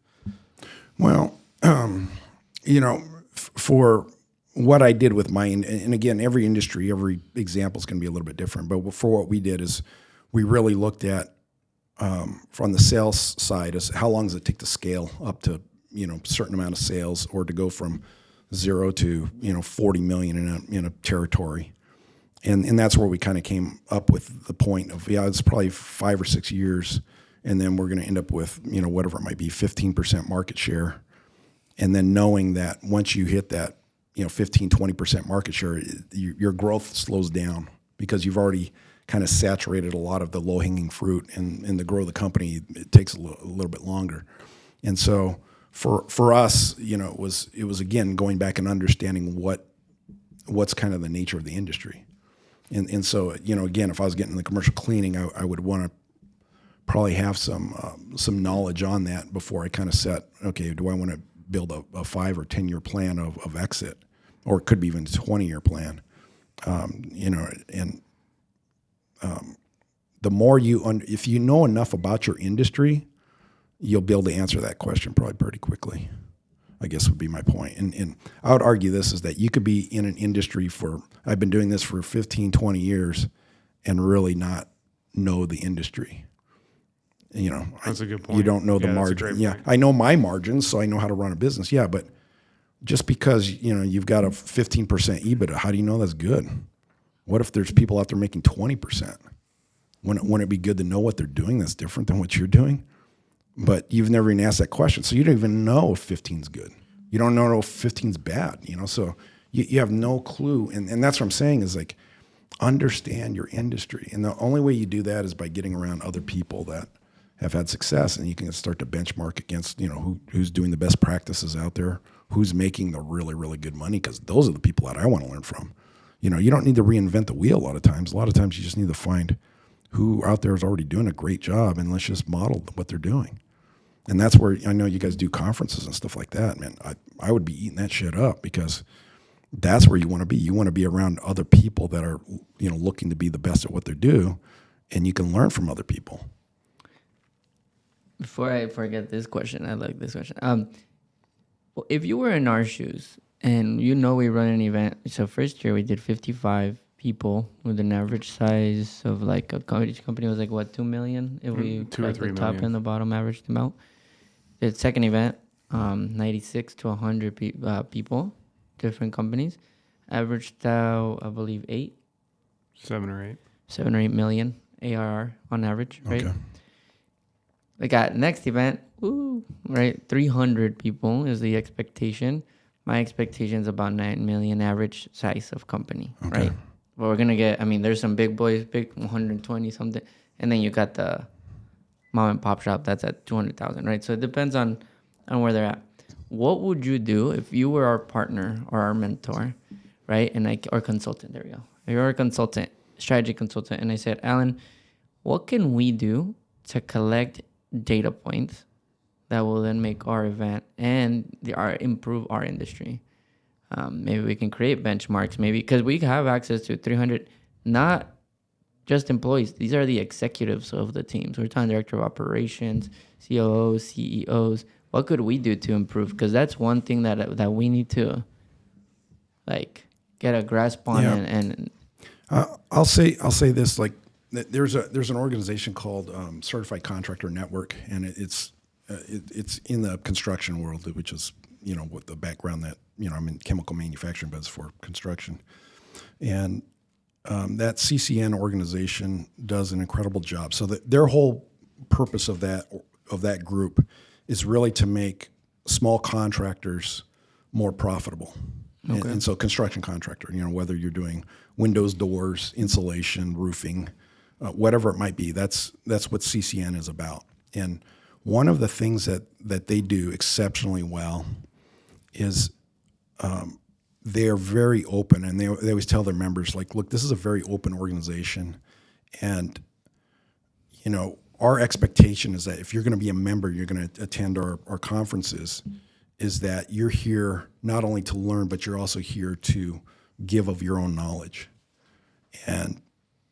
Well, for what I did with mine, and again, every industry, every example is going to be a little bit different, but for what we did is we really looked at, from the sales side, is how long does it take to scale up to, a certain amount of sales, or to go from 0 to, 40 million in a territory. And that's where we kind of came up with the point of, it's probably 5 or 6 years, and then we're going to end up with, whatever it might be, 15% market share. And then knowing that once you hit that, 15, 20% market share, your growth slows down because you've already kind of saturated a lot of the low hanging fruit, and to grow the company, it takes a little bit longer. And so for us, you know, it was again going back and understanding what's kind of the nature of the industry. And so, you know, again, if I was getting into commercial cleaning, I would want to probably have some knowledge on that before I kind of set, okay, do I want to build a 5 or 10 year plan of exit, or it could be even a 20-year plan, you know, and the more if you know enough about your industry, you'll be able to answer that question probably pretty quickly, I guess would be my point. And I would argue this is that you could be in an industry I've been doing this for 15, 20 years and really not know the industry. You know, that's a good point. You don't know the margin. Yeah. I know my margins, so I know how to run a business. Yeah. But just because, you know, you've got a 15% EBITDA, how do you know that's good? What if there's people out there making 20%? Wouldn't it be good to know what they're doing that's different than what you're doing? But you've never even asked that question. So you don't even know if 15's good. You don't know if 15's bad, you know? So you have no clue. And that's what I'm saying is like, understand your industry. And the only way you do that is by getting around other people that have had success, and you can start to benchmark against, you know, who's doing the best practices out there, who's making the really, really good money, because those are the people that I want to learn from. You know, you don't need to reinvent the wheel a lot of times. A lot of times you just need to find who out there is already doing a great job, and let's just model what they're doing. And that's where I know you guys do conferences and stuff like that, man. I would be eating that shit up, because that's where you want to be. You want to be around other people that are, you know, looking to be the best at what they do, and you can learn from other people. Before I forget this question, I like this question. Well, if you were in our shoes, and you know we run an event, so first year we did 55 people with an average size of like each company was like what, 2 million if we 2 or 3 the top million. and the bottom averaged them out. The second event, 96 to 100 people, different companies, averaged out I believe 7 or 8 million ARR on average, right? Okay. We got next event, right? 300 people is the expectation. My expectation is about 9 million average size of company, Okay. right? But we're gonna get. I mean, there's some big boys, big 120 something, and then you got the mom and pop shop that's at 200,000, right? So it depends on where they're at. What would you do if you were our partner or our mentor, right? And or consultant. There we go. You're a consultant, strategy consultant, and I said, Alan, what can we do to collect data points that will then make our event and improve our industry? Maybe we can create benchmarks, maybe, because we have access to 300, not just employees. These are the executives of the teams. We're talking director of operations, COOs, CEOs. What could we do to improve? Because that's one thing that we need to like get a grasp on. Yeah. And I'll say this, like there's an organization called Certified Contractor Network, and it's in the construction world, which is, you know, with the background that, you know, I'm in chemical manufacturing, but it's for construction. And that CCN organization does an incredible job. So their whole purpose of that group is really to make small contractors more profitable. Okay. And so construction contractor, you know, whether you're doing windows, doors, insulation, roofing, whatever it might be, that's what CCN is about. And one of the things that they do exceptionally well is they're very open, and they always tell their members, like, look, this is a very open organization, and, you know, our expectation is that if you're going to be a member, you're going to attend our conferences, is that you're here not only to learn, but you're also here to give of your own knowledge. And,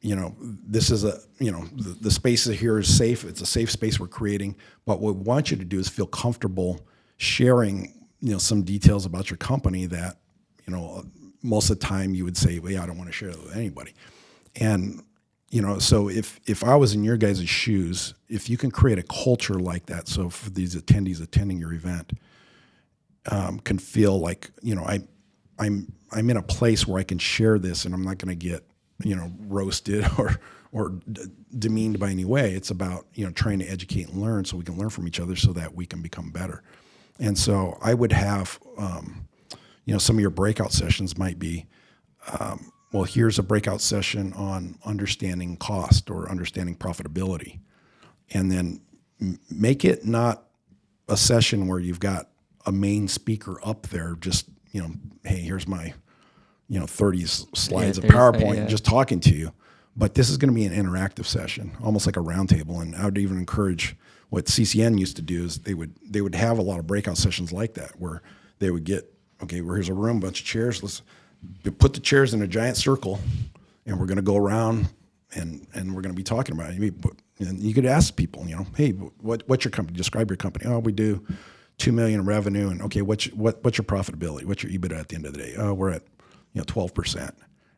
you know, this is the space here is safe. It's a safe space we're creating. But what we want you to do is feel comfortable sharing, you know, some details about your company that, you know, most of the time you would say, well, yeah, I don't want to share that with anybody. And, you know, so if I was in your guys' shoes, if you can create a culture like that, so for these attendees attending your event, can feel like, you know, I'm in a place where I can share this, and I'm not going to get, you know, roasted or demeaned by any way. It's about, you know, trying to educate and learn so we can learn from each other so that we can become better. And so I would have, you know, some of your breakout sessions might be, well, here's a breakout session on understanding cost or understanding profitability. And then make it not a session where you've got a main speaker up there just, hey, here's my, 30 slides of PowerPoint just talking to you. But this is going to be an interactive session, almost like a roundtable. And I would even encourage what CCN used to do is they would have a lot of breakout sessions like that where they would get, okay, well, here's a room, bunch of chairs. Let's put the chairs in a giant circle, and we're going to go around and we're going to be talking about it. And you could ask people, hey, what's your company? Describe your company. Oh, we do $2 million in revenue, and okay, what's your profitability? What's your EBITDA at the end of the day? Oh, we're at 12%.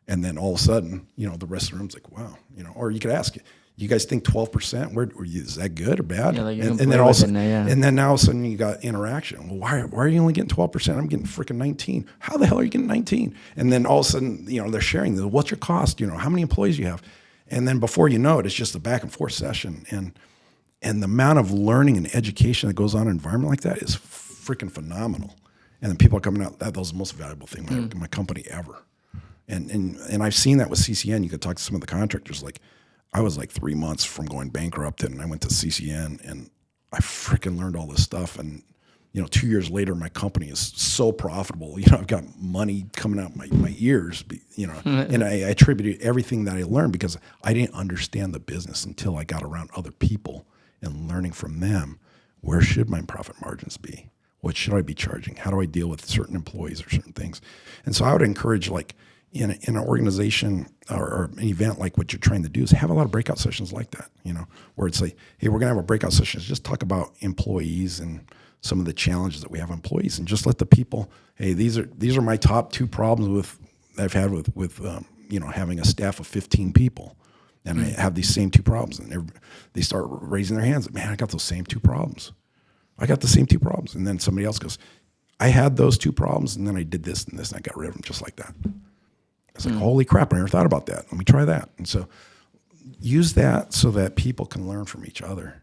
And then all of a sudden, the rest of the room's like, wow, Or you could ask, you guys think 12%? Is that good or bad? Yeah, like and then all of a sudden, and then now all of a sudden you got interaction. Well, why are you only getting 12%? I'm getting freaking 19. How the hell are you getting 19? And then all of a sudden, they're sharing this. What's your cost? How many employees you have? And then before you know it, it's just a back and forth session. And the amount of learning and education that goes on in an environment like that is freaking phenomenal. And then people are coming out, that was the most valuable thing in my company ever. And I've seen that with CCN. You could talk to some of the contractors. Like, I was like 3 months from going bankrupt, and I went to CCN, and I freaking learned all this stuff. And 2 years later, my company is so profitable. I've got money coming out my ears. And I attributed everything that I learned because I didn't understand the business until I got around other people and learning from them. Where should my profit margins be? What should I be charging? How do I deal with certain employees or certain things? And so I would encourage, like, in an organization or an event like what you're trying to do is have a lot of breakout sessions like that, where it's like, hey, we're going to have a breakout session. Just talk about employees and some of the challenges that we have employees, and just let the people, hey, these are my top 2 problems I've had with having a staff of 15 people. And I have these same 2 problems. And they start raising their hands. Man, I got those same 2 problems. And then somebody else goes, I had those 2 problems, and then I did this and this, and I got rid of them just like that. It's like, holy crap, I never thought about that. Let me try that. And so use that so that people can learn from each other.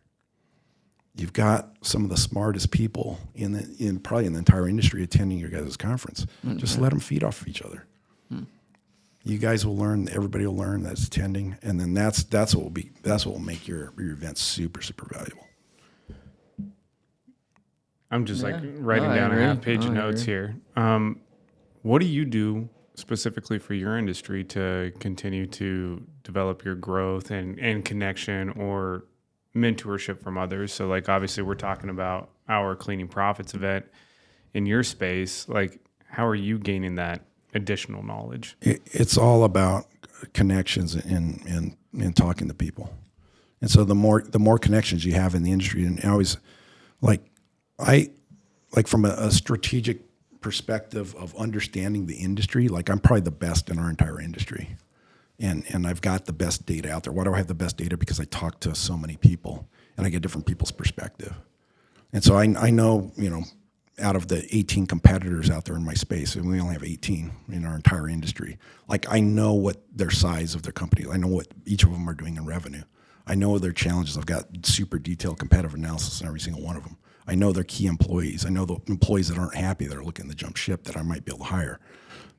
You've got some of the smartest people probably in the entire industry attending your guys' conference. Just let them feed off of each other. You guys will learn. Everybody will learn that's attending, and then that's what will make your event super, super valuable. I'm just writing down a half page of notes here. What do you do specifically for your industry to continue to develop your growth and connection or mentorship from others? So, like, obviously we're talking about our Cleaning Profits event. In your space, like, how are you gaining that additional knowledge? It's all about connections and talking to people. And so the more connections you have in the industry, and I always from a strategic perspective of understanding the industry, like, I'm probably the best in our entire industry. And I've got the best data out there. Why do I have the best data? Because I talk to so many people and I get different people's perspective. And so I know, out of the 18 competitors out there in my space, and we only have 18 in our entire industry, like, I know what their size of their company, I know what each of them are doing in revenue. I know their challenges. I've got super detailed competitive analysis on every single one of them. I know their key employees. I know the employees that aren't happy that are looking to jump ship that I might be able to hire.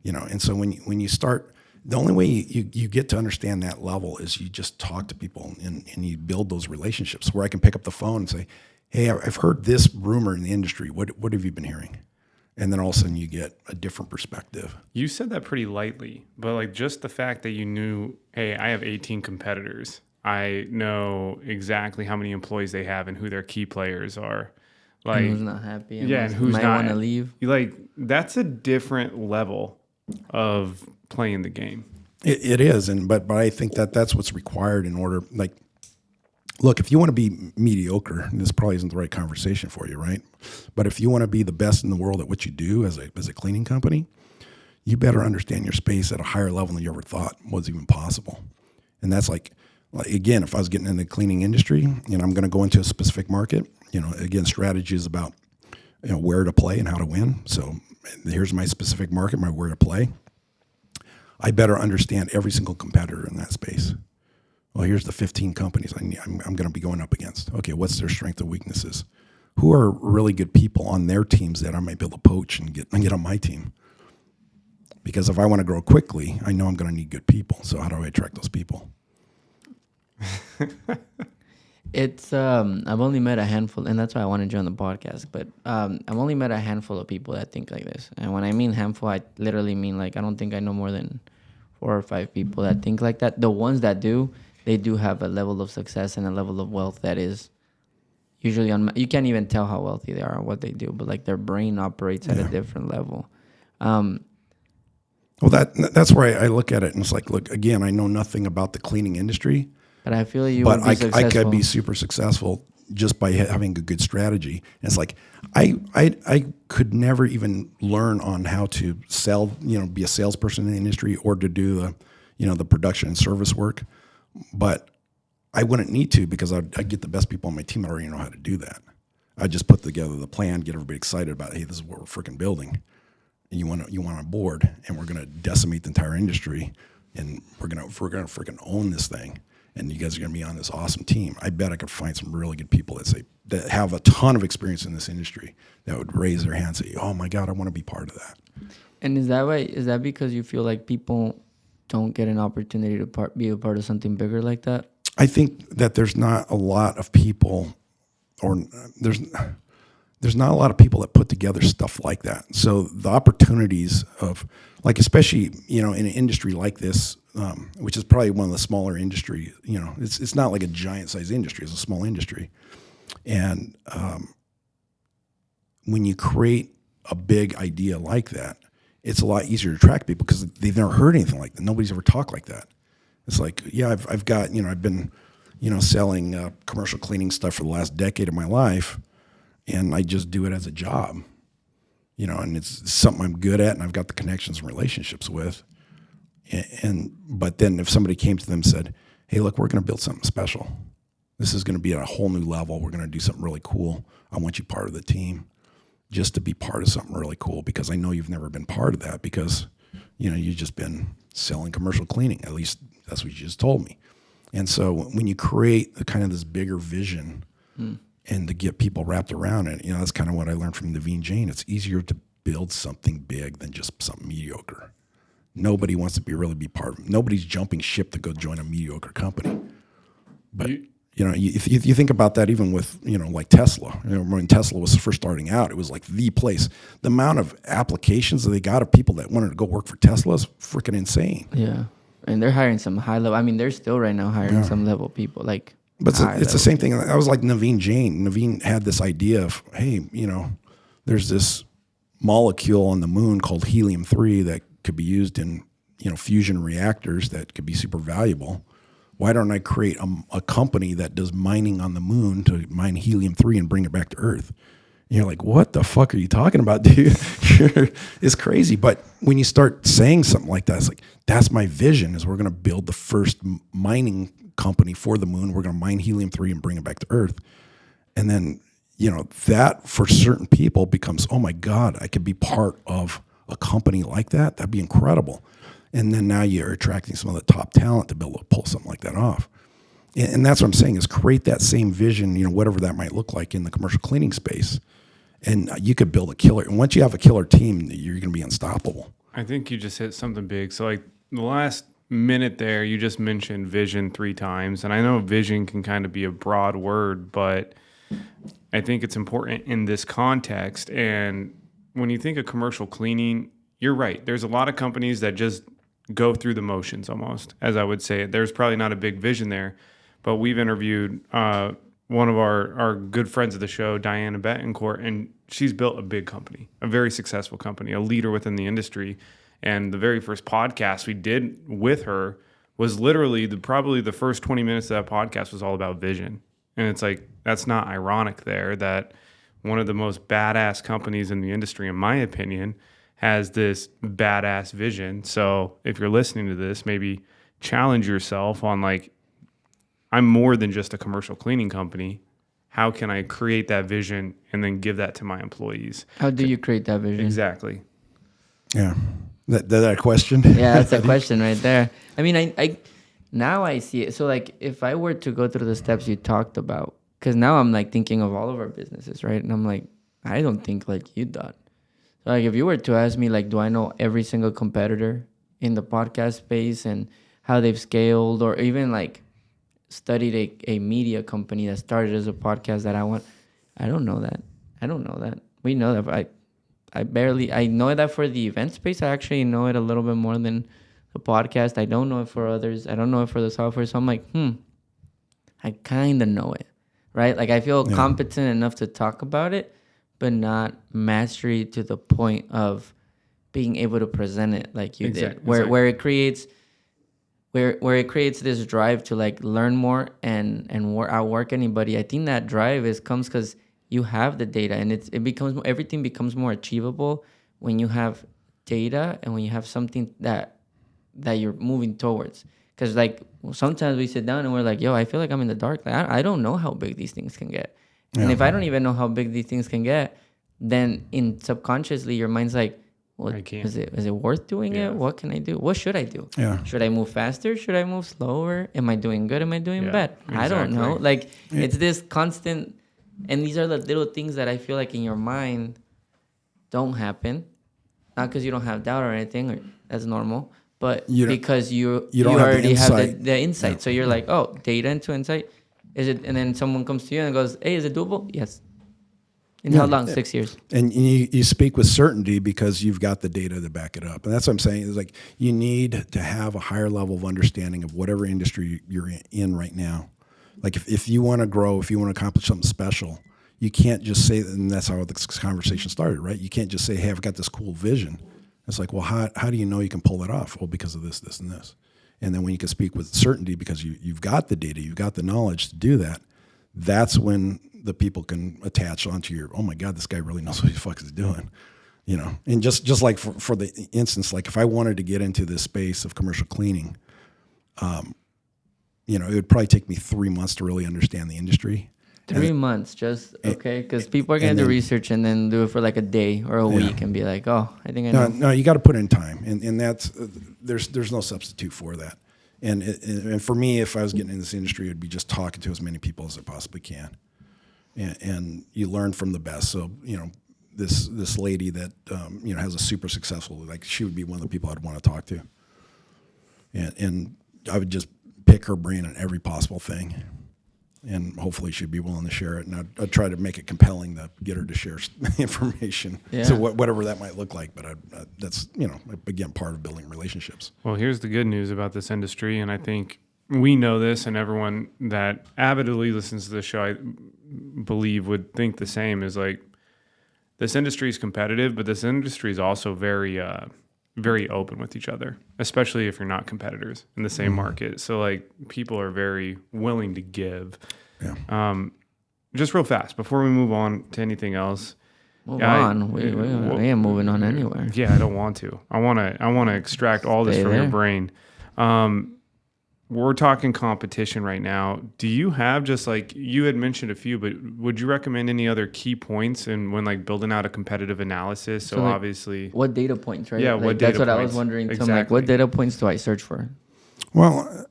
And so when you start, the only way you get to understand that level is you just talk to people and you build those relationships where I can pick up the phone and say, hey, I've heard this rumor in the industry. What have you been hearing? And then all of a sudden you get a different perspective. You said that pretty lightly, but like, just the fact that you knew, hey, I have 18 competitors. I know exactly how many employees they have and who their key players are. Like, and who's not happy? And who's not want to leave? Like, that's a different level of playing the game. It is, but I think that's what's required in order. Like, look, if you want to be mediocre, this probably isn't the right conversation for you, right? But if you want to be the best in the world at what you do as a cleaning company, you better understand your space at a higher level than you ever thought was even possible. And that's like again, if I was getting in the cleaning industry, I'm going to go into a specific market. Again, strategy is about where to play and how to win. So here's my specific market, my where to play. I better understand every single competitor in that space. Well, here's the 15 companies I'm going to be going up against. Okay, what's their strengths and weaknesses? Who are really good people on their teams that I might be able to poach and get on my team? Because if I want to grow quickly, I know I'm going to need good people. So how do I attract those people? It's I've only met a handful, and that's why I wanted you on the podcast. But I've only met a handful of people that think like this. And when I mean handful, I literally mean like I don't think I know more than 4 or 5 people that think like that. The ones that do, they do have a level of success and a level of wealth that is usually you can't even tell how wealthy they are or what they do, but like their brain operates at a different level. Well, that's where I look at it, and it's like, look, again, I know nothing about the cleaning industry. But I feel you But would be successful. I could be super successful just by having a good strategy. And it's like I could never even learn on how to sell, be a salesperson in the industry or to do the production and service work. But I wouldn't need to, because I'd get the best people on my team that already know how to do that. I just put together the plan, get everybody excited about, hey, this is what we're freaking building. And you want on board, and we're gonna decimate the entire industry, and we're gonna freaking own this thing. And you guys are going to be on this awesome team. I bet I could find some really good people that have a ton of experience in this industry that would raise their hand and say, oh my God, I want to be part of that. And is that because you feel like people don't get an opportunity to be a part of something bigger like that? I think that there's not a lot of people, or there's not a lot of people that put together stuff like that. So the opportunities of, like, especially, in an industry like this, which is probably one of the smaller industry, it's not like a giant size industry, it's a small industry. And when you create a big idea like that, it's a lot easier to attract people because they've never heard anything like that. Nobody's ever talked like that. It's like, yeah, I've got, I've been, selling commercial cleaning stuff for the last decade of my life, and I just do it as a job, and it's something I'm good at, and I've got the connections and relationships with. But then if somebody came to them and said, hey, look, we're going to build something special. This is going to be at a whole new level. We're going to do something really cool. I want you part of the team, just to be part of something really cool, because I know you've never been part of that, because, you've just been selling commercial cleaning. At least that's what you just told me. And so when you create kind of this bigger vision and to get people wrapped around it, that's kind of what I learned from Naveen Jain. It's easier to build something big than just something mediocre. Nobody wants to really be part of it. Nobody's jumping ship to go join a mediocre company. But if you think about that, even with like Tesla. When Tesla was first starting out, it was like the place. The amount of applications that they got of people that wanted to go work for Tesla is freaking insane. Yeah, and they're hiring some high level. I mean, they're still right now hiring some level people like. But it's the same thing. I was like Naveen Jain. Naveen had this idea of, hey, there's this molecule on the moon called helium-3 that could be used in fusion reactors that could be super valuable. Why don't I create a company that does mining on the moon to mine helium-3 and bring it back to Earth? And you're like, what the fuck are you talking about, dude? It's crazy. But when you start saying something like that, it's like, that's my vision, is we're going to build the first mining company for the moon. We're going to mine helium-3 and bring it back to Earth. And then, that for certain people becomes, oh my God, I could be part of a company like that. That'd be incredible. And then now you're attracting some of the top talent to be able to pull something like that off. And that's what I'm saying, is create that same vision, whatever that might look like in the commercial cleaning space. And you could build a killer. And once you have a killer team, you're going to be unstoppable. I think you just hit something big. So like the last minute there, you just mentioned vision 3 times. And I know vision can kind of be a broad word, but I think it's important in this context. And when you think of commercial cleaning, you're right. There's a lot of companies that just go through the motions almost, as I would say. There's probably not a big vision there, but we've interviewed one of our good friends of the show, Diana Betancourt, and she's built a big company, a very successful company, a leader within the industry. And the very first podcast we did with her was literally probably the first 20 minutes of that podcast was all about vision. And it's like, that's not ironic there that one of the most badass companies in the industry, in my opinion, has this badass vision. So if you're listening to this, maybe challenge yourself on like, I'm more than just a commercial cleaning company. How can I create that vision and then give that to my employees? How do you create that vision? Exactly. Yeah. That a question? Yeah, that's a question right there. I mean, I now I see it. So like if I were to go through the steps you talked about, because now I'm like thinking of all of our businesses, right? And I'm like, I don't think like you thought. So like if you were to ask me like, do I know every single competitor in the podcast space and how they've scaled, or even like studied a media company that started as a podcast that I don't know that. I don't know that. We know that. I know that for the event space. I actually know it a little bit more than the podcast. I don't know it for others. I don't know it for the software. So I'm like, I kind of know it, right? Like I feel competent enough to talk about it, but not mastery to the point of being able to present it like you did, where it creates this drive to like learn more and outwork anybody. I think that drive comes because you have the data, and everything becomes more achievable when you have data and when you have something that you're moving towards. Because like sometimes we sit down and we're like, yo, I feel like I'm in the dark. Like, I don't know how big these things can get. And if I don't even know how big these things can get, then subconsciously your mind's like, well, is it worth doing it? What can I do? What should I do? Yeah. Should I move faster? Should I move slower? Am I doing good? Am I doing bad? Exactly. I don't know. Like it's this constant, and these are the little things that I feel like in your mind don't happen. Not because you don't have doubt or anything, or that's normal, but because you already have the insight. Yeah. So you're like, oh, data into insight. Is it? And then someone comes to you and goes, hey, is it doable? Yes. In how long? 6 years. And you speak with certainty because you've got the data to back it up. And that's what I'm saying is like you need to have a higher level of understanding of whatever industry you're in right now. Like if you want to grow, if you want to accomplish something special, you can't just say, and that's how this conversation started, right? You can't just say, hey, I've got this cool vision. It's like, well, how do you know you can pull that off? Well, because of this, this, and this. And then when you can speak with certainty because you've got the data, you've got the knowledge to do that, that's when the people can attach onto your, oh my God, this guy really knows what the fuck he's doing, you know? And just like for the instance, like if I wanted to get into this space of commercial cleaning, you know, it would probably take me 3 months to really understand the industry. 3 months, just okay, because people are gonna do research and then do it for like a day or a week and be like, oh, I think I know. No, you got to put in time, and that's there's no substitute for that. And for me, if I was getting in this industry, it'd be just talking to as many people as I possibly can, and you learn from the best. So you know, this lady that you know has a super successful, like she would be one of the people I'd want to talk to, and I would just pick her brain on every possible thing. And hopefully she'd be willing to share it. And I'd try to make it compelling to get her to share information. Yeah. So whatever that might look like. But that's, you know, again, part of building relationships. Well, here's the good news about this industry. And I think we know this, and everyone that avidly listens to the show, I believe, would think the same, is like this industry is competitive, but this industry is also very, very open with each other, especially if you're not competitors in the same market. So like people are very willing to give. Yeah. Just real fast before we move on to anything else. We ain't moving on anywhere. Yeah, I don't want to. I want to extract all this from your brain. We're talking competition right now. Do you have, just like you had mentioned a few, but would you recommend any other key points in when like building out a competitive analysis? So like, obviously, what data points, right? Yeah, like, what data that's what points. I was wondering. Exactly. So I'm like, what data points do I search for? Well,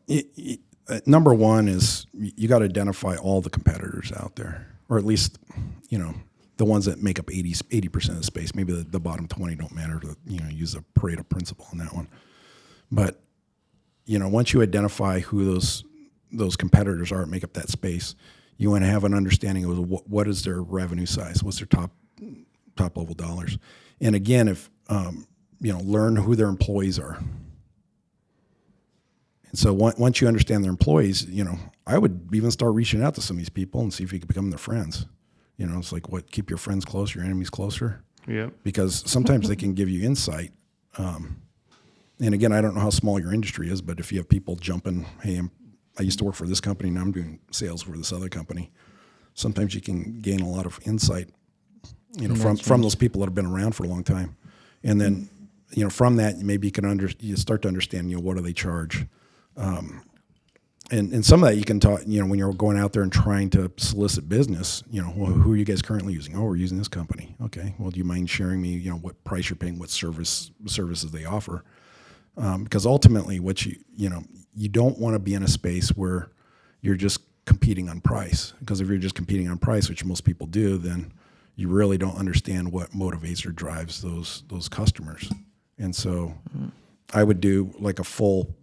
number one is you got to identify all the competitors out there, or at least, you know, the ones that make up 80% of the space. Maybe the bottom 20 don't matter. You know, use a Pareto principle on that one. But you know, once you identify who those competitors are that make up that space, you want to have an understanding of what is their revenue size, what's their top level dollars, and again, if you know, learn who their employees are. And so once you understand their employees, you know, I would even start reaching out to some of these people and see if you could become their friends. You know, it's like keep your friends close, your enemies closer. Yeah. Because sometimes they can give you insight. And again, I don't know how small your industry is, but if you have people jumping, hey, I used to work for this company, now I'm doing sales for this other company. Sometimes you can gain a lot of insight, you know, from those people that have been around for a long time. And then, you know, from that, maybe you start to understand, you know, what do they charge? And some of that you can talk, you know, when you're going out there and trying to solicit business, you know, well, who are you guys currently using? Oh, we're using this company. Okay. Well, do you mind sharing me, you know, what price you're paying, what services they offer? Because ultimately you don't want to be in a space where you're just competing on price. Because if you're just competing on price, which most people do, then, you really don't understand what motivates or drives those customers. And so I would do like a full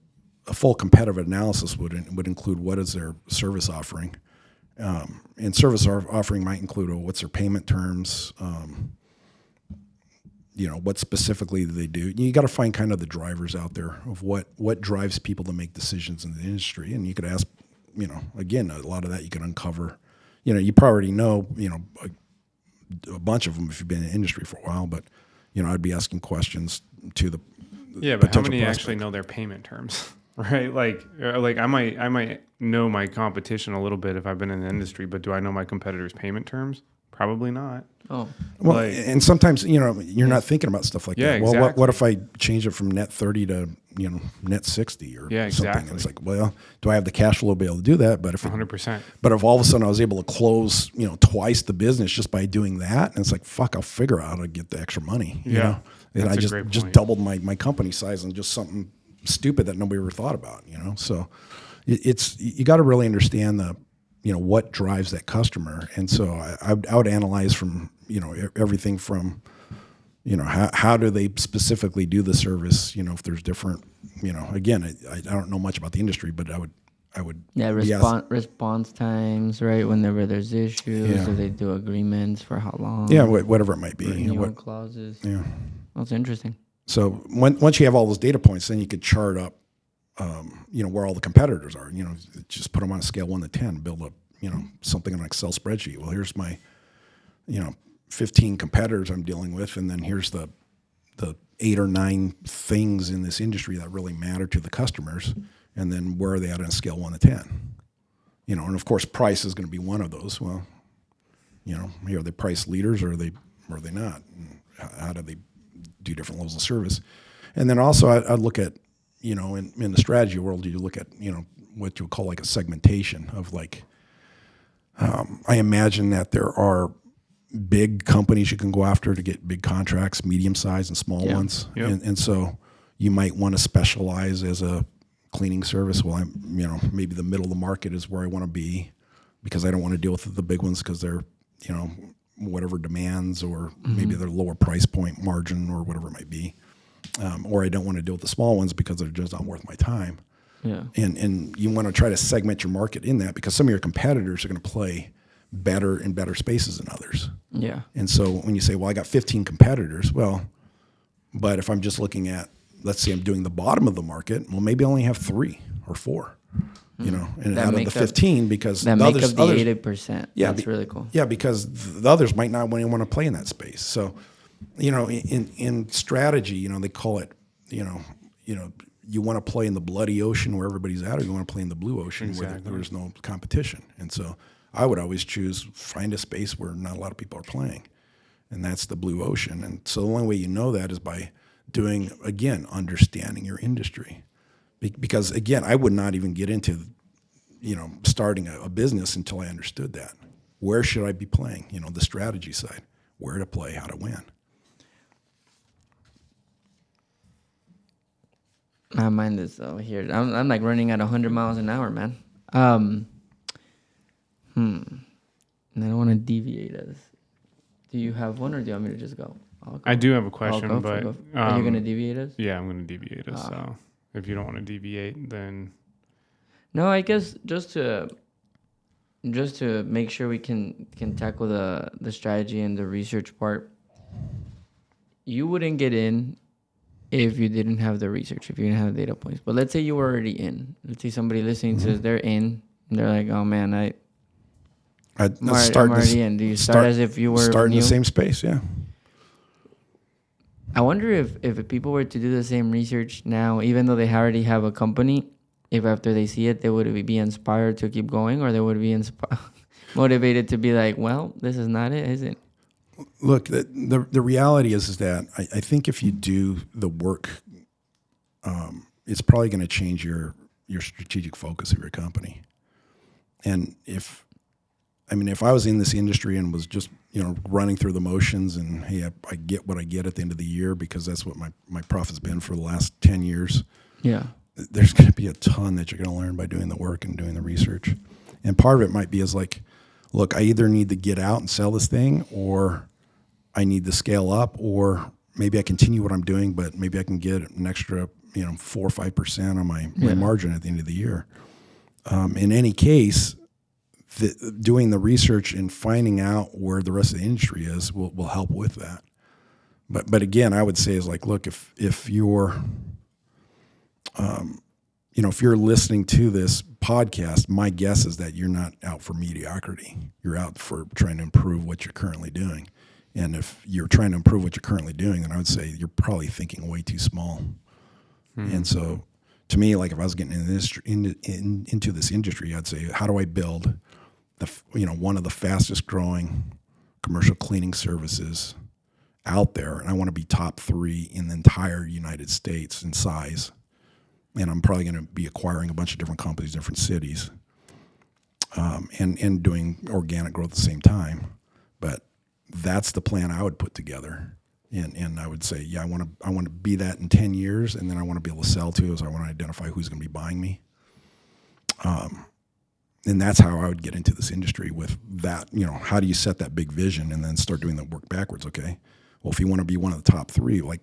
competitive analysis would include what is their service offering. And service offering might include what's their payment terms, what specifically do they do. You got to find kind of the drivers out there of what drives people to make decisions in the industry. And you could ask, again, a lot of that you can uncover. You probably already know, a bunch of them if you've been in the industry for a while, but, I'd be asking questions to the but how many prospect. actually know their payment terms? Right, like I might know my competition a little bit if I've been in the industry, but do I know my competitors' payment terms? Probably not. Oh, Well, and sometimes you're not thinking about stuff like that. Well, exactly. what if I change it from net 30 to net 60 or something? exactly. And it's like, well, do I have the cash flow to be able to do that? But if 100%. But if all of a sudden I was able to close twice the business just by doing that, and it's like, fuck, I'll figure out how to get the extra money. Yeah, and that's I a great just point. doubled my company size on just something stupid that nobody ever thought about. So it's you got to really understand what drives that customer. And so I would analyze from, everything from, how do they specifically do the service? If there's different, again, I don't know much about the industry, but I would. Response times, right? Whenever there's issues, Yeah. do they do agreements for how long? Yeah, whatever it might be. Renewal clauses. Yeah. That's interesting. So once you have all those data points, then you could chart up, where all the competitors are. Just put them on a scale 1 to 10, build up, something on an Excel spreadsheet. Well, here's my, 15 competitors I'm dealing with, and then here's the 8 or 9 things in this industry that really matter to the customers, and then where are they at on a scale 1 to 10? And of course, price is going to be one of those. Well, are they price leaders or are they not? And how do they do different levels of service? And then also I'd look at, in the strategy world, you look at, what you would call like a segmentation of like, I imagine that there are big companies you can go after to get big contracts, medium size and small ones. Yep. And so you might want to specialize as a cleaning service. Well, maybe the middle of the market is where I want to be because I don't want to deal with the big ones because they're, whatever demands or maybe they're lower price point margin or whatever it might be. Or I don't want to deal with the small ones because they're just not worth my time. Yeah. And you want to try to segment your market in that because some of your competitors are going to play better in better spaces than others. Yeah. And so when you say, well, I got 15 competitors, well, but if I'm just looking at, let's say I'm doing the bottom of the market, well, maybe I only have 3 or 4, and That out of make the up- 15 because That the make others, up the others 80%. Yeah, That's really cool. Yeah, because the others might not want to play in that space. So, in strategy, they call it, you want to play in the bloody ocean where everybody's at, or you want to play in the blue ocean where Exactly. there's no competition. And so I would always find a space where not a lot of people are playing, and that's the blue ocean. And so the only way you know that is by doing, again, understanding your industry. Because, again, I would not even get into, starting a business until I understood that. Where should I be playing? The strategy side, where to play, how to win. My mind is over here. I'm like running at 100 miles an hour, man. And I don't want to deviate us. Do you have one, or do you want me to just go? I'll go. I do have a I'll question, go but for it. Are you gonna deviate us? yeah, I'm going to deviate us. So if you don't want to deviate, then No, I guess just to make sure we can tackle the strategy and the research part. You wouldn't get in if you didn't have the research, if you didn't have data points. But let's say you were already in. Let's say somebody listening to this, they're in, and they're like, "Oh man, I'm already in." Do you start as if you were starting new? the same space? Yeah. I wonder if people were to do the same research now, even though they already have a company, if after they see it, they would be inspired to keep going, or they would be motivated to be like, well, this is not it, is it? Look, the reality is that I think if you do the work, it's probably going to change your strategic focus of your company. And if I was in this industry and was just, running through the motions and, hey, I get what I get at the end of the year because that's what my profit's been for the last 10 years. Yeah. There's going to be a ton that you're going to learn by doing the work and doing the research. And part of it might be is like, look, I either need to get out and sell this thing, or I need to scale up, or maybe I continue what I'm doing, but maybe I can get an extra, 4 or 5% on my margin at the end of the year. In any case, doing the research and finding out where the rest of the industry is will help with that. But again, I would say is like, look, if you're, if you're listening to this podcast, my guess is that you're not out for mediocrity. You're out for trying to improve what you're currently doing. And if you're trying to improve what you're currently doing, then I would say you're probably thinking way too small. And so, to me, like if I was getting into this industry, I'd say, how do I build one of the fastest growing commercial cleaning services out there? And I want to be top 3 in the entire United States in size. And I'm probably going to be acquiring a bunch of different companies, different cities, and doing organic growth at the same time. But that's the plan I would put together. And I would say, I want to be that in 10 years, and then I want to be able to sell to, so I want to identify who's going to be buying me. And that's how I would get into this industry with that. How do you set that big vision and then start doing the work backwards? Okay, well, if you want to be one of the top 3, like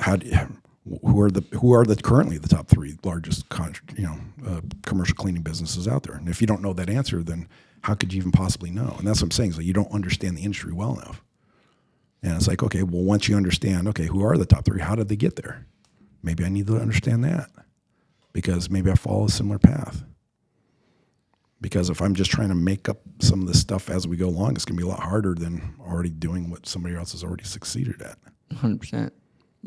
who are the currently the top 3 largest commercial cleaning businesses out there? And if you don't know that answer, then how could you even possibly know? And that's what I'm saying, is that you don't understand the industry well enough. And it's like, okay, well, once you understand, okay, who are the top 3? How did they get there? Maybe I need to understand that, because maybe I follow a similar path. Because if I'm just trying to make up some of this stuff as we go along, it's going to be a lot harder than already doing what somebody else has already succeeded at. 100%.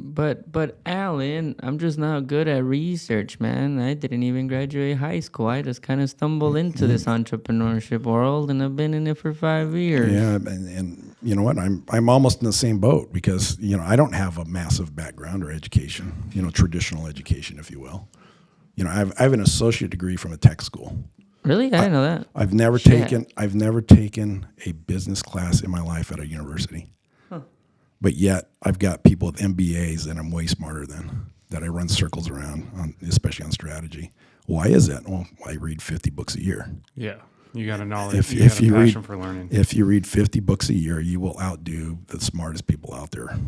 But Alan, I'm just not good at research, man. I didn't even graduate high school. I just kind of stumbled into this entrepreneurship world, and I've been in it for 5 years. Yeah, and you know what? I'm almost in the same boat, because I don't have a massive background or education, traditional education, if you will. I have an associate degree from a tech school. Really? I didn't know that. I've never taken a business class in my life at a university. But yet, I've got people with MBAs that I'm way smarter than, that I run circles around, especially on strategy. Why is that? Well, I read 50 books a year. Yeah, you got a knowledge. If you passion for learning. If you read 50 books a year, you will outdo the smartest people out there. I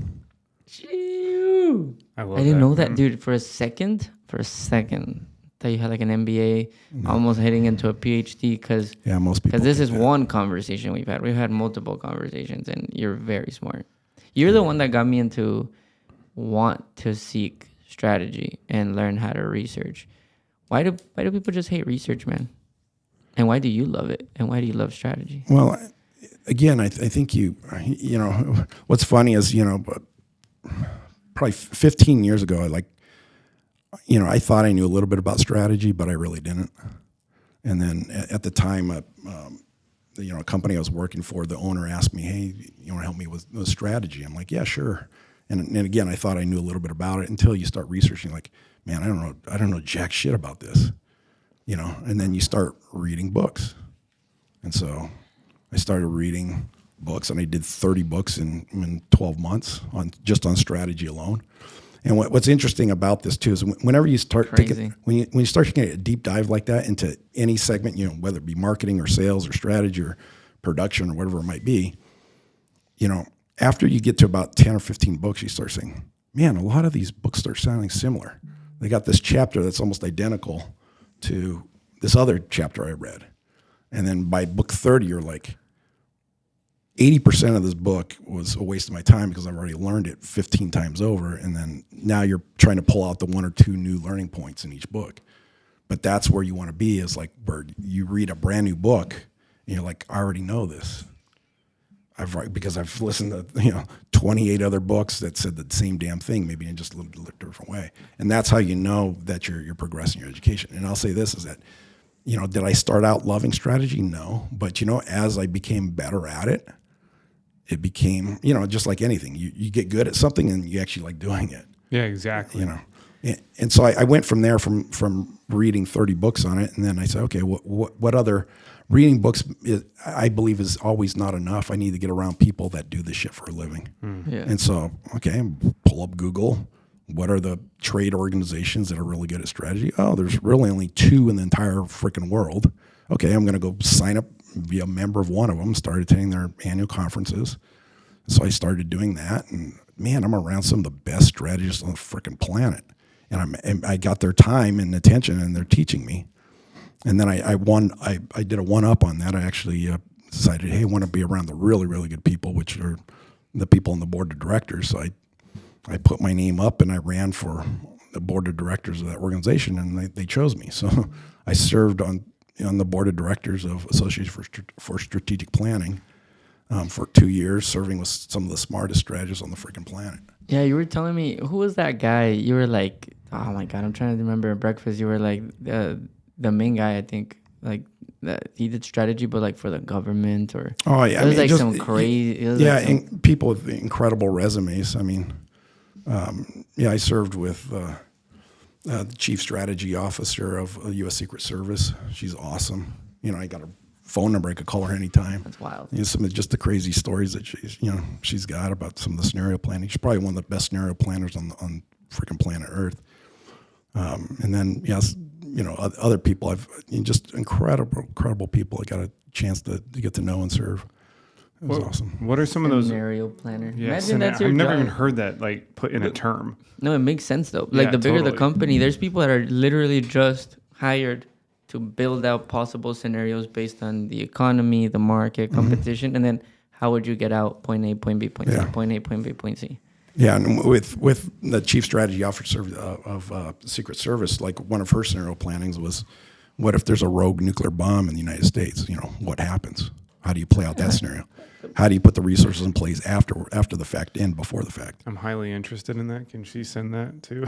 didn't know that, dude. For a second, that you had like an MBA, almost heading into a PhD, because most people. Because this is one conversation we've had. We've had multiple conversations, and you're very smart. You're the one that got me into want to seek strategy and learn how to research. Why do people just hate research, man? And why do you love it? And why do you love strategy? Well, again, I think what's funny is, probably 15 years ago, I thought I knew a little bit about strategy, but I really didn't. And then at the time, a company I was working for, the owner asked me, "Hey, you want to help me with strategy?" I'm like, "Yeah, sure." And again, I thought I knew a little bit about it, until you start researching. Like, man, I don't know jack shit about this, And then you start reading books, and so I started reading books, and I did 30 books in 12 months on strategy alone. And what's interesting about this too is whenever you start taking, when you start taking a deep dive like that into any segment, whether it be marketing or sales or strategy or production or whatever it might be, after you get to about 10 or 15 books, you start saying, man, a lot of these books start sounding similar. They got this chapter that's almost identical to this other chapter I read. And then by book 30, you're like, 80% of this book was a waste of my time, because I've already learned it 15 times over. And then now you're trying to pull out the 1 or 2 new learning points in each book. But that's where you want to be, is like where you read a brand new book and you're like, I already know this. Because I've listened to 28 other books that said the same damn thing, maybe in just a little different way. And that's how you know that you're progressing your education. And I'll say this is that, did I start out loving strategy? No. But as I became better at it, it became, just like anything. You get good at something and you actually like doing it. Yeah, exactly. And so I went from there, from reading 30 books on it, and then I said, okay, what other reading books I believe is always not enough. I need to get around people that do this shit for a living. Yeah. And so, okay, pull up Google. What are the trade organizations that are really good at strategy? Oh, there's really only 2 in the entire freaking world. Okay, I'm going to go sign up be a member of one of them, started attending their annual conferences. So I started doing that, and man, I'm around some of the best strategists on the freaking planet. And I got their time and attention, and they're teaching me. And then I did a one-up on that. I actually decided, hey, I want to be around the really, really good people, which are the people on the board of directors. So I put my name up, and I ran for the board of directors of that organization, and they chose me. So I served on the board of directors of Association for Strategic Planning for 2 years, serving with some of the smartest strategists on the freaking planet. Yeah, you were telling me, who was that guy? You were like, oh my God, I'm trying to remember at breakfast. You were like the main guy, I think, like he did strategy, but like for the government or. Oh yeah, it was like some crazy. Yeah, and people with incredible resumes. I mean, I served with the chief strategy officer of the U.S. Secret Service. She's awesome. I got her phone number. I could call her anytime. That's wild. Some of just the crazy stories that she's got about some of the scenario planning. She's probably one of the best scenario planners on freaking planet Earth. And then yes, other people. Just incredible people. I got a chance to get to know and serve. It was awesome. What are some of those scenario planner? Yeah, Imagine that's your I've never job. even heard that like put in a term. No, it makes sense though. Like Yeah, the bigger the totally. company, there's people that are literally just hired to build out possible scenarios based on the economy, the market, competition, and then how would you get out point A, point B, point C, Yeah. point A, point B, point C. Yeah, and with the chief strategy officer of the Secret Service, like one of her scenario plannings was, what if there's a rogue nuclear bomb in the United States? What happens? How do you play out that scenario? How do you put the resources in place after the fact and before the fact? I'm highly interested in that. Can she send that too?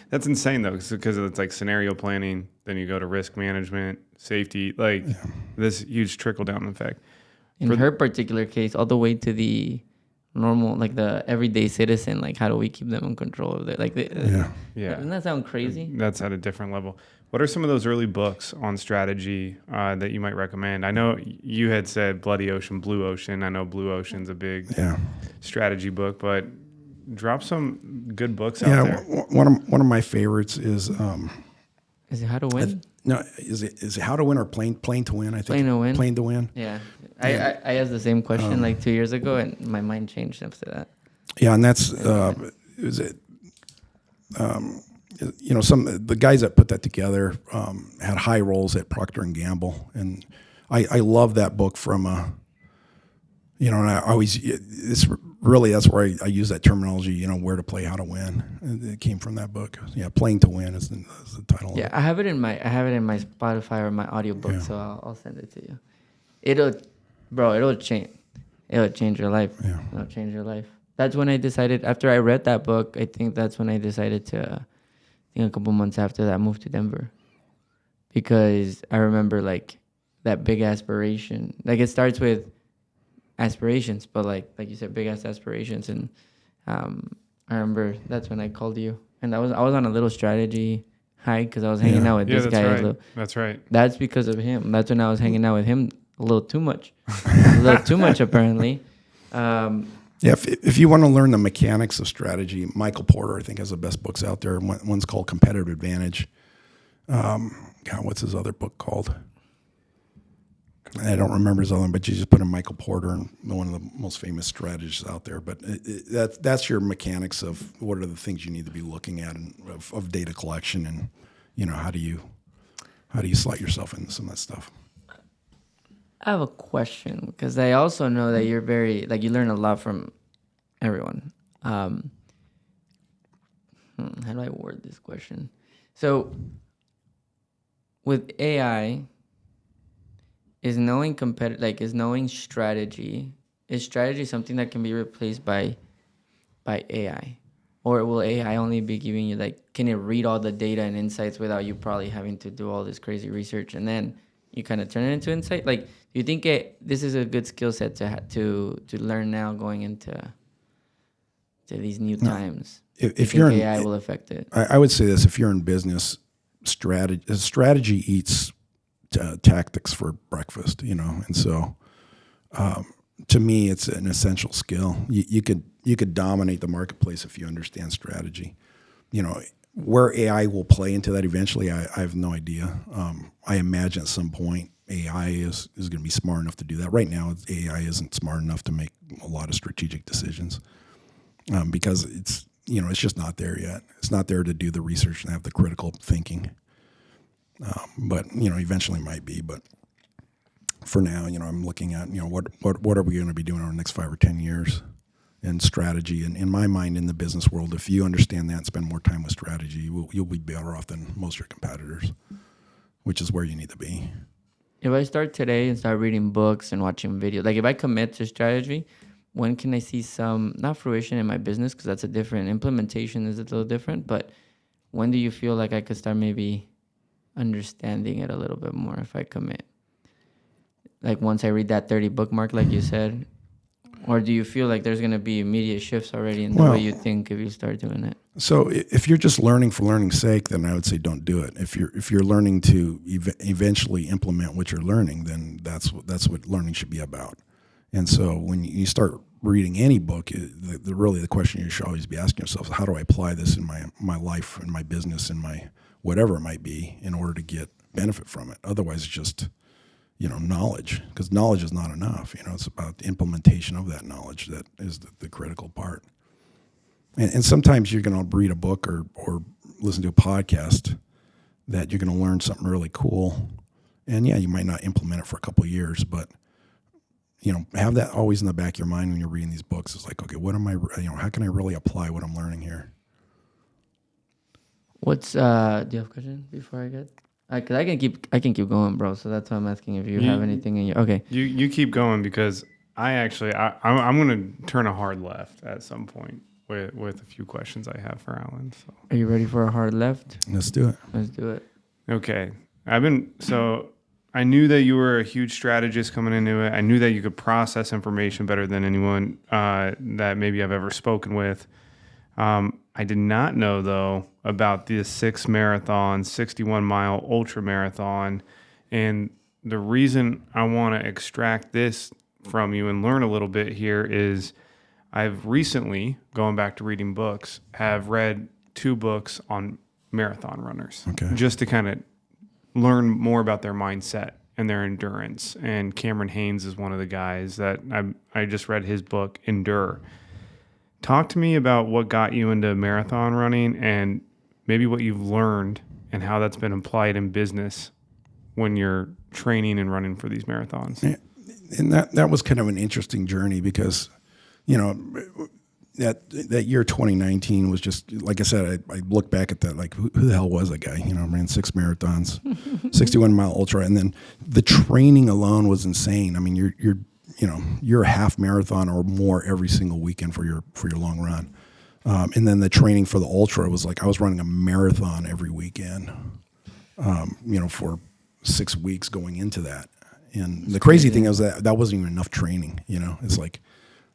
That's insane though, because it's like scenario planning. Then you go to risk management, safety, like this huge trickle down effect. In her particular case, all the way to the normal, like the everyday citizen, like how do we keep them in control of it? Like, Yeah. Doesn't that sound crazy? That's at a different level. What are some of those early books on strategy that you might recommend? I know you had said Bloody Ocean, Blue Ocean. I know Blue Ocean's a big strategy book, but drop some good books out there. One of my favorites is Is it how to win? is it How to Win or Plane to Win? I think Plane to Win? Plane to Win. Yeah. I asked the same question like 2 years ago, and my mind changed after that. Yeah, and that's some the guys that put that together had high roles at Procter and Gamble, and I love that book from and I always that's where I use that terminology, where to play, how to win. And it came from that book. Yeah, Playing to Win is the title. Yeah, of it. I have it in my Spotify or my audiobook, so I'll send it to you. It'll change your life. Yeah. It'll change your life. That's when I decided, after I read that book, I think that's when I decided to, a couple months after that, move to Denver. Because I remember like that big aspiration. Like it starts with aspirations, but like you said, big ass aspirations. And I remember that's when I called you. And I was on a little strategy hike because I was hanging out with this that's guy. right. That's right. That's because of him. That's when I was hanging out with him a little too much. A little too much, apparently. Yeah, if you want to learn the mechanics of strategy, Michael Porter, I think, has the best books out there. One's called Competitive Advantage. What's his other book called? I don't remember his other one, but you just put in Michael Porter, and one of the most famous strategists out there. But that's your mechanics of what are the things you need to be looking at of data collection, and how do you slot yourself into some of that stuff. I have a question because I also know that you're very, you learn a lot from everyone. How do I word this question? So with AI, is knowing strategy, is strategy something that can be replaced by AI? Or will AI only be giving you, can it read all the data and insights without you probably having to do all this crazy research and then you kind of turn it into insight? Do you think this is a good skill set to learn now going into these new times? If you're AI will affect it. I would say this: if you're in business, strategy eats tactics for breakfast, and so to me, it's an essential skill. You could dominate the marketplace if you understand strategy. Where AI will play into that eventually, I have no idea. I imagine at some point AI is going to be smart enough to do that. Right now, AI isn't smart enough to make a lot of strategic decisions because it's just not there yet. It's not there to do the research and have the critical thinking. But eventually might be. But for now, I'm looking at what are we going to be doing over the next 5 or 10 years, and strategy. And in my mind, in the business world, if you understand that and spend more time with strategy, you'll be better off than most of your competitors, which is where you need to be. If I start today and start reading books and watching videos, like if I commit to strategy, when can I see some, not fruition in my business, because that's a different, implementation is a little different, but when do you feel like I could start maybe understanding it a little bit more if I commit? Like once I read that 30 book mark, like you said, or do you feel like there's going to be immediate shifts already in the way you think if you start doing it? So if you're just learning for learning's sake, then I would say don't do it. If you're learning to eventually implement what you're learning, then that's what learning should be about. And so when you start reading any book, the question you should always be asking yourself is, how do I apply this in my life, in my business, in my whatever it might be, in order to get benefit from it? Otherwise, it's just knowledge, because knowledge is not enough. It's about the implementation of that knowledge that is the critical part. And sometimes you're going to read a book or listen to a podcast that you're going to learn something really cool. And yeah, you might not implement it for a couple of years, but have that always in the back of your mind when you're reading these books. It's like, okay, what am I, how can I really apply what I'm learning here? What's, do you have a question before I get? Because I can keep going, bro. So that's why I'm asking if you have anything in your, okay. You keep going, because I'm going to turn a hard left at some point with a few questions I have for Alan. So. Are you ready for a hard left? Let's do it. Let's do it. Okay. I knew that you were a huge strategist coming into it. I knew that you could process information better than anyone that maybe I've ever spoken with. I did not know, though, about the 6 marathon, 61-mile ultra marathon. And the reason I want to extract this from you and learn a little bit here is I've recently, going back to reading books, have read 2 books on marathon runners. Okay. Just to kind of learn more about their mindset and their endurance. And Cameron Hanes is one of the guys that I just read his book, Endure. Talk to me about what got you into marathon running and maybe what you've learned and how that's been applied in business when you're training and running for these marathons. And that was kind of an interesting journey because, that year 2019 was just, like I said, I look back at that, like, who the hell was that guy? Ran 6 marathons, 61-mile ultra. And then the training alone was insane. I mean, you're a half marathon or more every single weekend for your long run. And then the training for the ultra was like I was running a marathon every weekend, for 6 weeks going into that. And the crazy thing is that wasn't even enough training. It's like,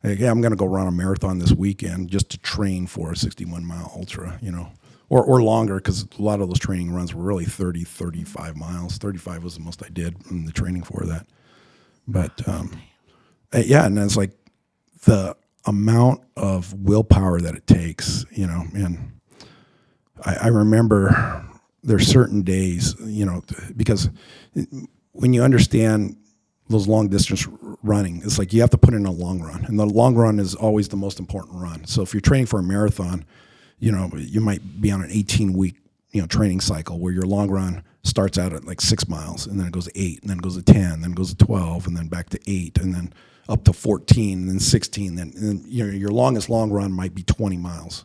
yeah, I'm going to go run a marathon this weekend just to train for a 61-mile ultra, or longer, because a lot of those training runs were really 30, 35 miles. 35 was the most I did in the training for that. But yeah, and it's like the amount of willpower that it takes, and I remember there's certain days, because when you understand those long distance running, it's like you have to put in a long run, and the long run is always the most important run. So if you're training for a marathon, you might be on an 18-week, training cycle where your long run starts out at like 6 miles, and then it goes to 8, and then it goes to 10, then it goes to 12, and then back to 8, and then up to 14, and then 16. And then your longest long run might be 20 miles,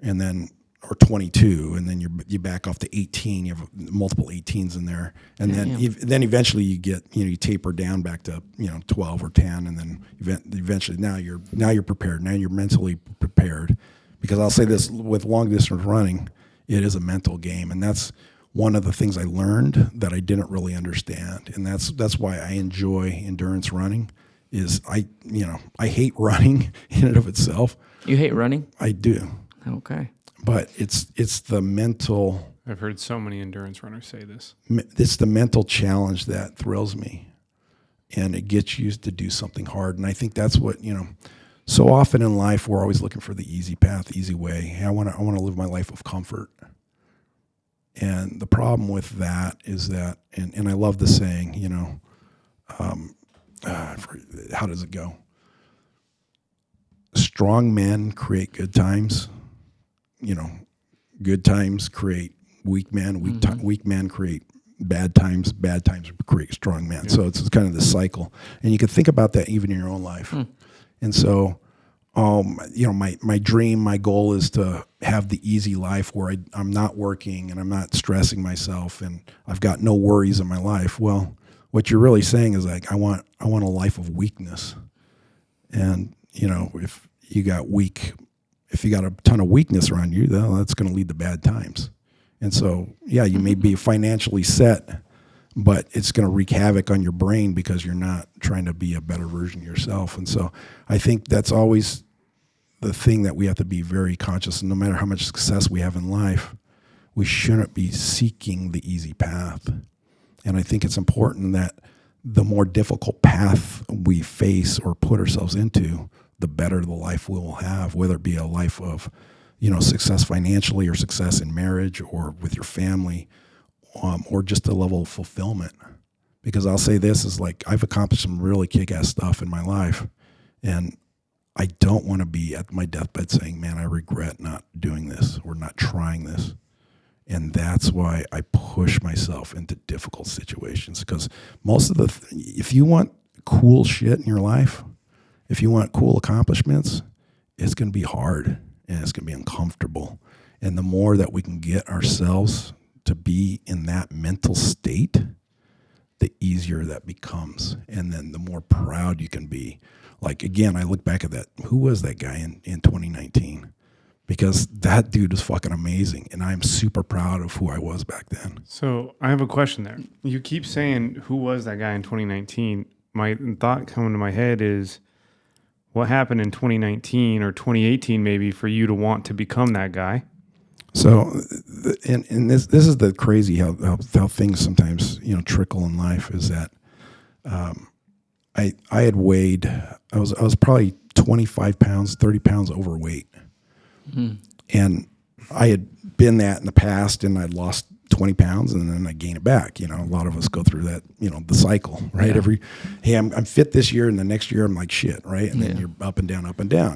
and then or 22, and then you back off to 18. You have multiple 18s in there, and then eventually you get you taper down back to 12 or 10, and then eventually now you're prepared. Now you're mentally prepared, because I'll say this, with long distance running, it is a mental game, and that's one of the things I learned that I didn't really understand, and that's why I enjoy endurance running. Is I hate running in and of itself. You hate running? I do. Okay. But it's the mental. I've heard so many endurance runners say this. It's the mental challenge that thrills me, and it gets you to do something hard. And I think that's what So often in life, we're always looking for the easy path, easy way. Hey, I want to live my life of comfort. And the problem with that is that, and I love the saying, you know, how does it go? Strong men create good times. You know, good times create weak men. Weak men create bad times. Bad times create strong men. Yeah. So it's kind of this cycle. And you can think about that even in your own life. And so, you know, my dream, my goal is to have the easy life where I'm not working and I'm not stressing myself and I've got no worries in my life. Well, what you're really saying is like, I want a life of weakness. And, you know, if you got a ton of weakness around you, then that's going to lead to bad times. And so, yeah, you may be financially set, but it's going to wreak havoc on your brain because you're not trying to be a better version of yourself. And so I think that's always the thing that we have to be very conscious. And no matter how much success we have in life, we shouldn't be seeking the easy path. And I think it's important that the more difficult path we face or put ourselves into, the better the life we will have, whether it be a life of, you know, success financially or success in marriage or with your family, or just a level of fulfillment. Because I'll say this is like, I've accomplished some really kick-ass stuff in my life, and I don't want to be at my deathbed saying, man, I regret not doing this or not trying this. And that's why I push myself into difficult situations, because most of if you want cool shit in your life, if you want cool accomplishments, it's going to be hard and it's going to be uncomfortable. And the more that we can get ourselves to be in that mental state, the easier that becomes. And then the more proud you can be. Like, again, I look back at that. Who was that guy in 2019? Because that dude was fucking amazing. And I'm super proud of who I was back then. So I have a question there. You keep saying, who was that guy in 2019? My thought coming to my head is, what happened in 2019 or 2018 maybe for you to want to become that guy? So, and this is the crazy how things sometimes, you know, trickle in life is that I had weighed, I was probably 25 pounds, 30 pounds overweight. And I had been that in the past, and I'd lost 20 pounds and then I gain it back. You know, a lot of us go through that, you know, the cycle, right? Yeah. Hey, I'm fit this year, and the next year I'm like shit, right? And then you're up and down,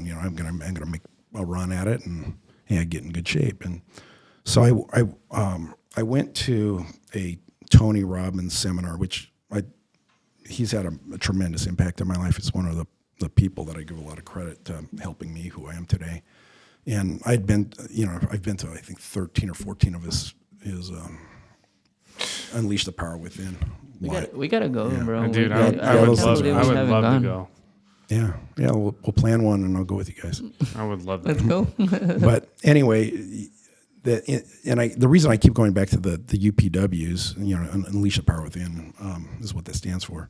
you know, I'm gonna make a run at it, and hey, I get in good shape. And so I went to a Tony Robbins seminar, which he's had a tremendous impact on my life. It's one of the people that I give a lot of credit to helping me who I am today. And I've been to, I think, 13 or 14 of his Unleash the Power Within. We gotta go, bro. Dude, I would love to go. Yeah, we'll plan one, and I'll go with you guys. I would love that. Let's go. But anyway, the reason I keep going back to the UPWs, you know, Unleash the Power Within, is what that stands for,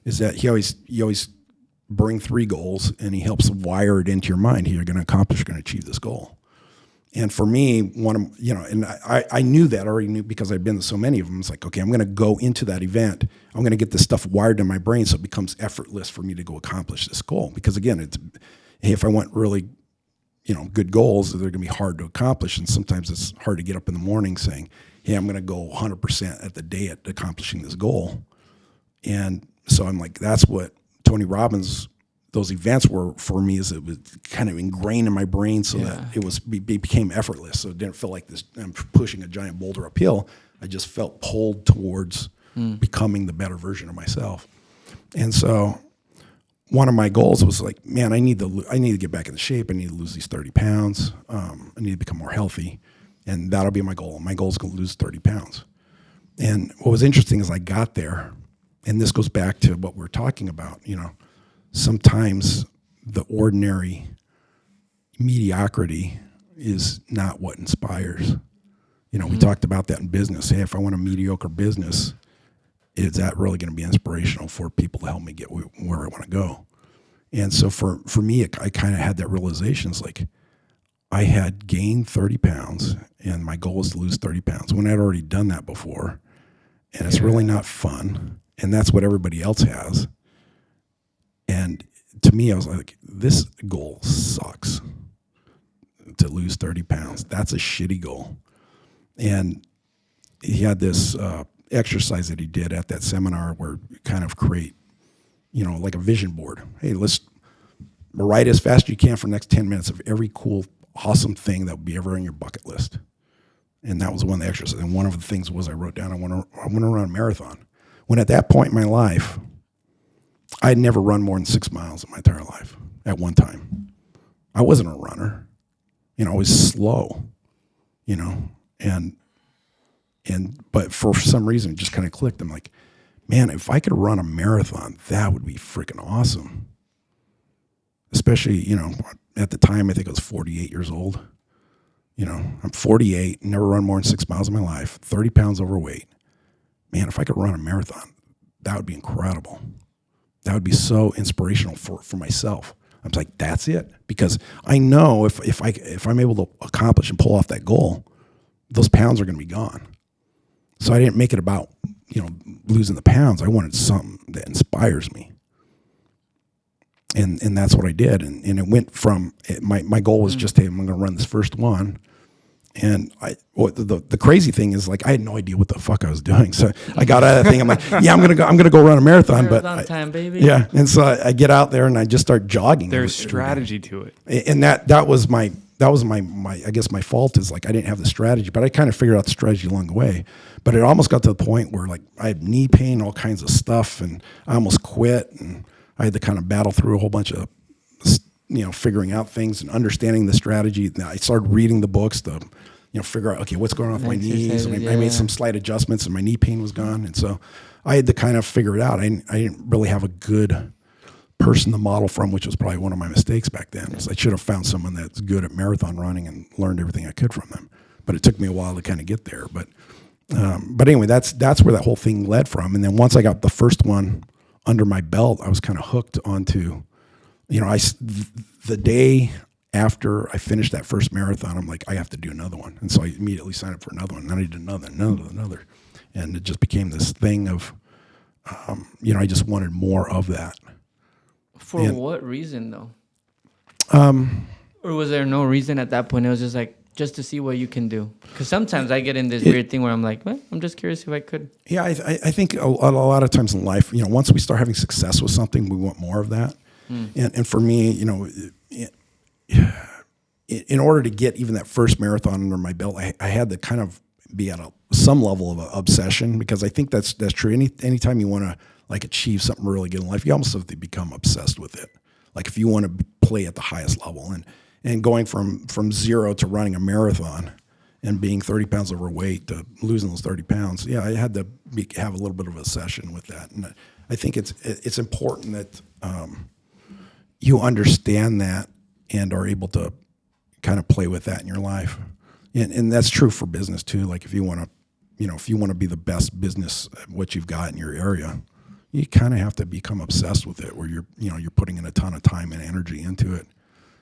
is that he always bring 3 goals, and he helps wire it into your mind. You're going to accomplish, you're going to achieve this goal. And for me, and I knew that, already knew, because I've been to so many of them. It's like, okay, I'm going to go into that event. I'm going to get this stuff wired in my brain so it becomes effortless for me to go accomplish this goal. Because again, if I want really, you know, good goals, they're going to be hard to accomplish. And sometimes it's hard to get up in the morning saying, hey, I'm going to go 100% at the day at accomplishing this goal. And so I'm like, that's what Tony Robbins, those events were for me, is it was kind of ingrained in my brain so that it became effortless. So it didn't feel like this, I'm pushing a giant boulder uphill. I just felt pulled towards becoming the better version of myself. And so one of my goals was like, man, I need to get back into shape. I need to lose these 30 pounds. I need to become more healthy. And that'll be my goal. My goal is to lose 30 pounds. And what was interesting is I got there, and this goes back to what we're talking about, you know, sometimes the ordinary mediocrity is not what inspires. You know, we talked about that in business. Hey, if I want a mediocre business, is that really going to be inspirational for people to help me get where I want to go? And so for me, I kind of had that realization. It's like I had gained 30 pounds, and my goal was to lose 30 pounds when I'd already done that before. And it's really not fun. And that's what everybody else has. And to me, I was like, this goal sucks, to lose 30 pounds. That's a shitty goal. And he had this exercise that he did at that seminar where you kind of create, like a vision board. Hey, let's write as fast as you can for the next 10 minutes of every cool, awesome thing that would be ever on your bucket list. And that was one of the exercises. And one of the things was I wrote down, I want to run a marathon. When at that point in my life, I had never run more than 6 miles in my entire life at one time. I wasn't a runner. I was slow, but for some reason it just kind of clicked. I'm like, man, if I could run a marathon, that would be freaking awesome. Especially, at the time, I think I was 48 years old. I'm 48, never run more than 6 miles in my life, 30 pounds overweight. Man, if I could run a marathon, that would be incredible. That would be so inspirational for myself. I was like, that's it. Because I know if I'm able to accomplish and pull off that goal, those pounds are going to be gone. So I didn't make it about, losing the pounds. I wanted something that inspires me. And that's what I did. And it went from, my goal was just, hey, I'm going to run this first one. And the crazy thing is, like, I had no idea what the fuck I was doing. So I got out of that thing. I'm like, yeah, I'm gonna go run a marathon. Time, baby. Yeah. And so I get out there and I just start jogging. There's strategy to it. And that was my I guess my fault is, like, I didn't have the strategy, but I kind of figured out the strategy along the way. But it almost got to the point where, like, I had knee pain, all kinds of stuff, and I almost quit. And I had to kind of battle through a whole bunch of, figuring out things and understanding the strategy. And I started reading the books to, figure out, okay, what's going on with my knees. And I made some slight adjustments and my knee pain was gone. And so I had to kind of figure it out. I didn't really have a good person to model from, which was probably one of my mistakes back then. Is I should have found someone that's good at marathon running and learned everything I could from them. But it took me a while to kind of get there. But anyway, that's where that whole thing led from. And then once I got the first one under my belt, I was kind of hooked onto, the day after I finished that first marathon, I'm like, I have to do another one. And so I immediately signed up for another one. And then I did another. And it just became this thing of, I just wanted more of that. For what reason, though? Or was there no reason at that point? It was just like, just to see what you can do. Because sometimes I get in this weird thing where I'm like, well, I'm just curious if I could. Yeah, I think a lot of times in life, once we start having success with something, we want more of that. And for me, in order to get even that first marathon under my belt, I had to kind of be at some level of obsession, because I think that's true. Anytime you want to, like, achieve something really good in life, you almost have to become obsessed with it. Like, if you want to play at the highest level, and going from zero to running a marathon and being 30 pounds overweight to losing those 30 pounds, yeah, I had to have a little bit of a session with that. And I think it's important that you understand that and are able to kind of play with that in your life. And that's true for business too. Like, if you want to be the best business at what you've got in your area, you kind of have to become obsessed with it, where you're putting in a ton of time and energy into it,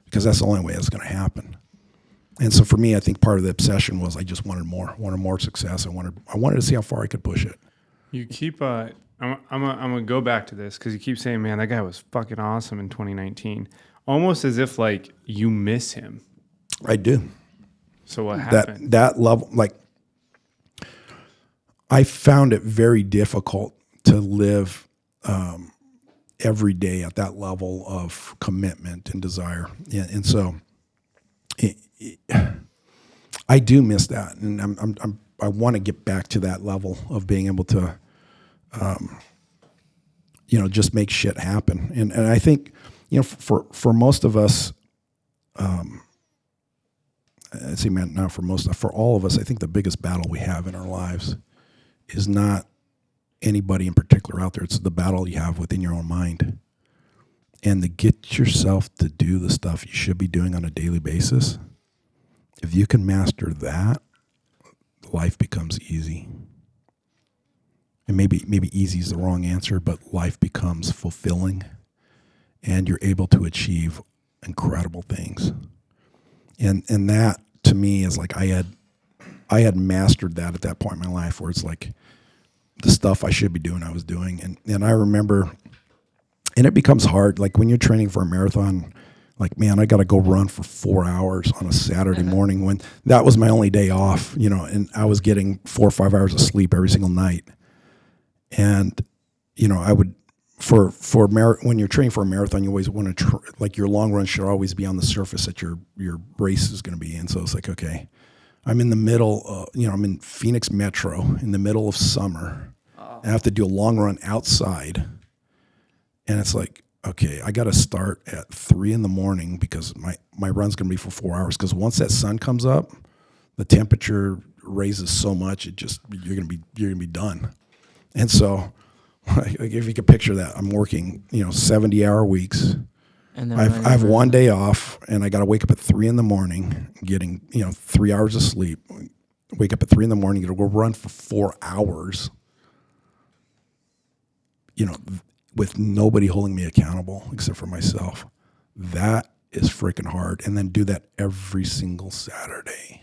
because that's the only way it's going to happen. And so for me, I think part of the obsession was I just wanted more success. I wanted to see how far I could push it. You keep I'm gonna go back to this, because you keep saying, man, that guy was fucking awesome in 2019, almost as if, like, you miss him. I do. So what happened? That level, like, I found it very difficult to live every day at that level of commitment and desire. And so I do miss that. And I want to get back to that level of being able to, just make shit happen. And I think, for most of us, for all of us, I think the biggest battle we have in our lives is not anybody in particular out there. It's the battle you have within your own mind. And to get yourself to do the stuff you should be doing on a daily basis, if you can master that, life becomes easy. And maybe easy is the wrong answer, but life becomes fulfilling, and you're able to achieve incredible things. And that, to me, is like I had mastered that at that point in my life, where it's like the stuff I should be doing, I was doing. And I remember, and it becomes hard, like when you're training for a marathon, like, man, I got to go run for 4 hours on a Saturday morning when that was my only day off, you know, and I was getting 4 or 5 hours of sleep every single night. And, you know, I would, when you're training for a marathon, you always want to, like your long run should always be on the surface that your race is going to be in. So it's like, okay, I'm in the middle, you know, I'm in Phoenix Metro in the middle of summer. I have to do a long run outside. And it's like, okay, I got to start at 3 a.m. because my run's going to be for 4 hours. Because once that sun comes up, the temperature raises so much, you're going to be done. And so, like, if you could picture that, I'm working, you know, 70-hour weeks. And then I have one day off, and I got to wake up at 3 a.m, getting, you know, 3 hours of sleep. Wake up at 3 a.m, got to go run for 4 hours. You know, with nobody holding me accountable except for myself. That is freaking hard. And then do that every single Saturday.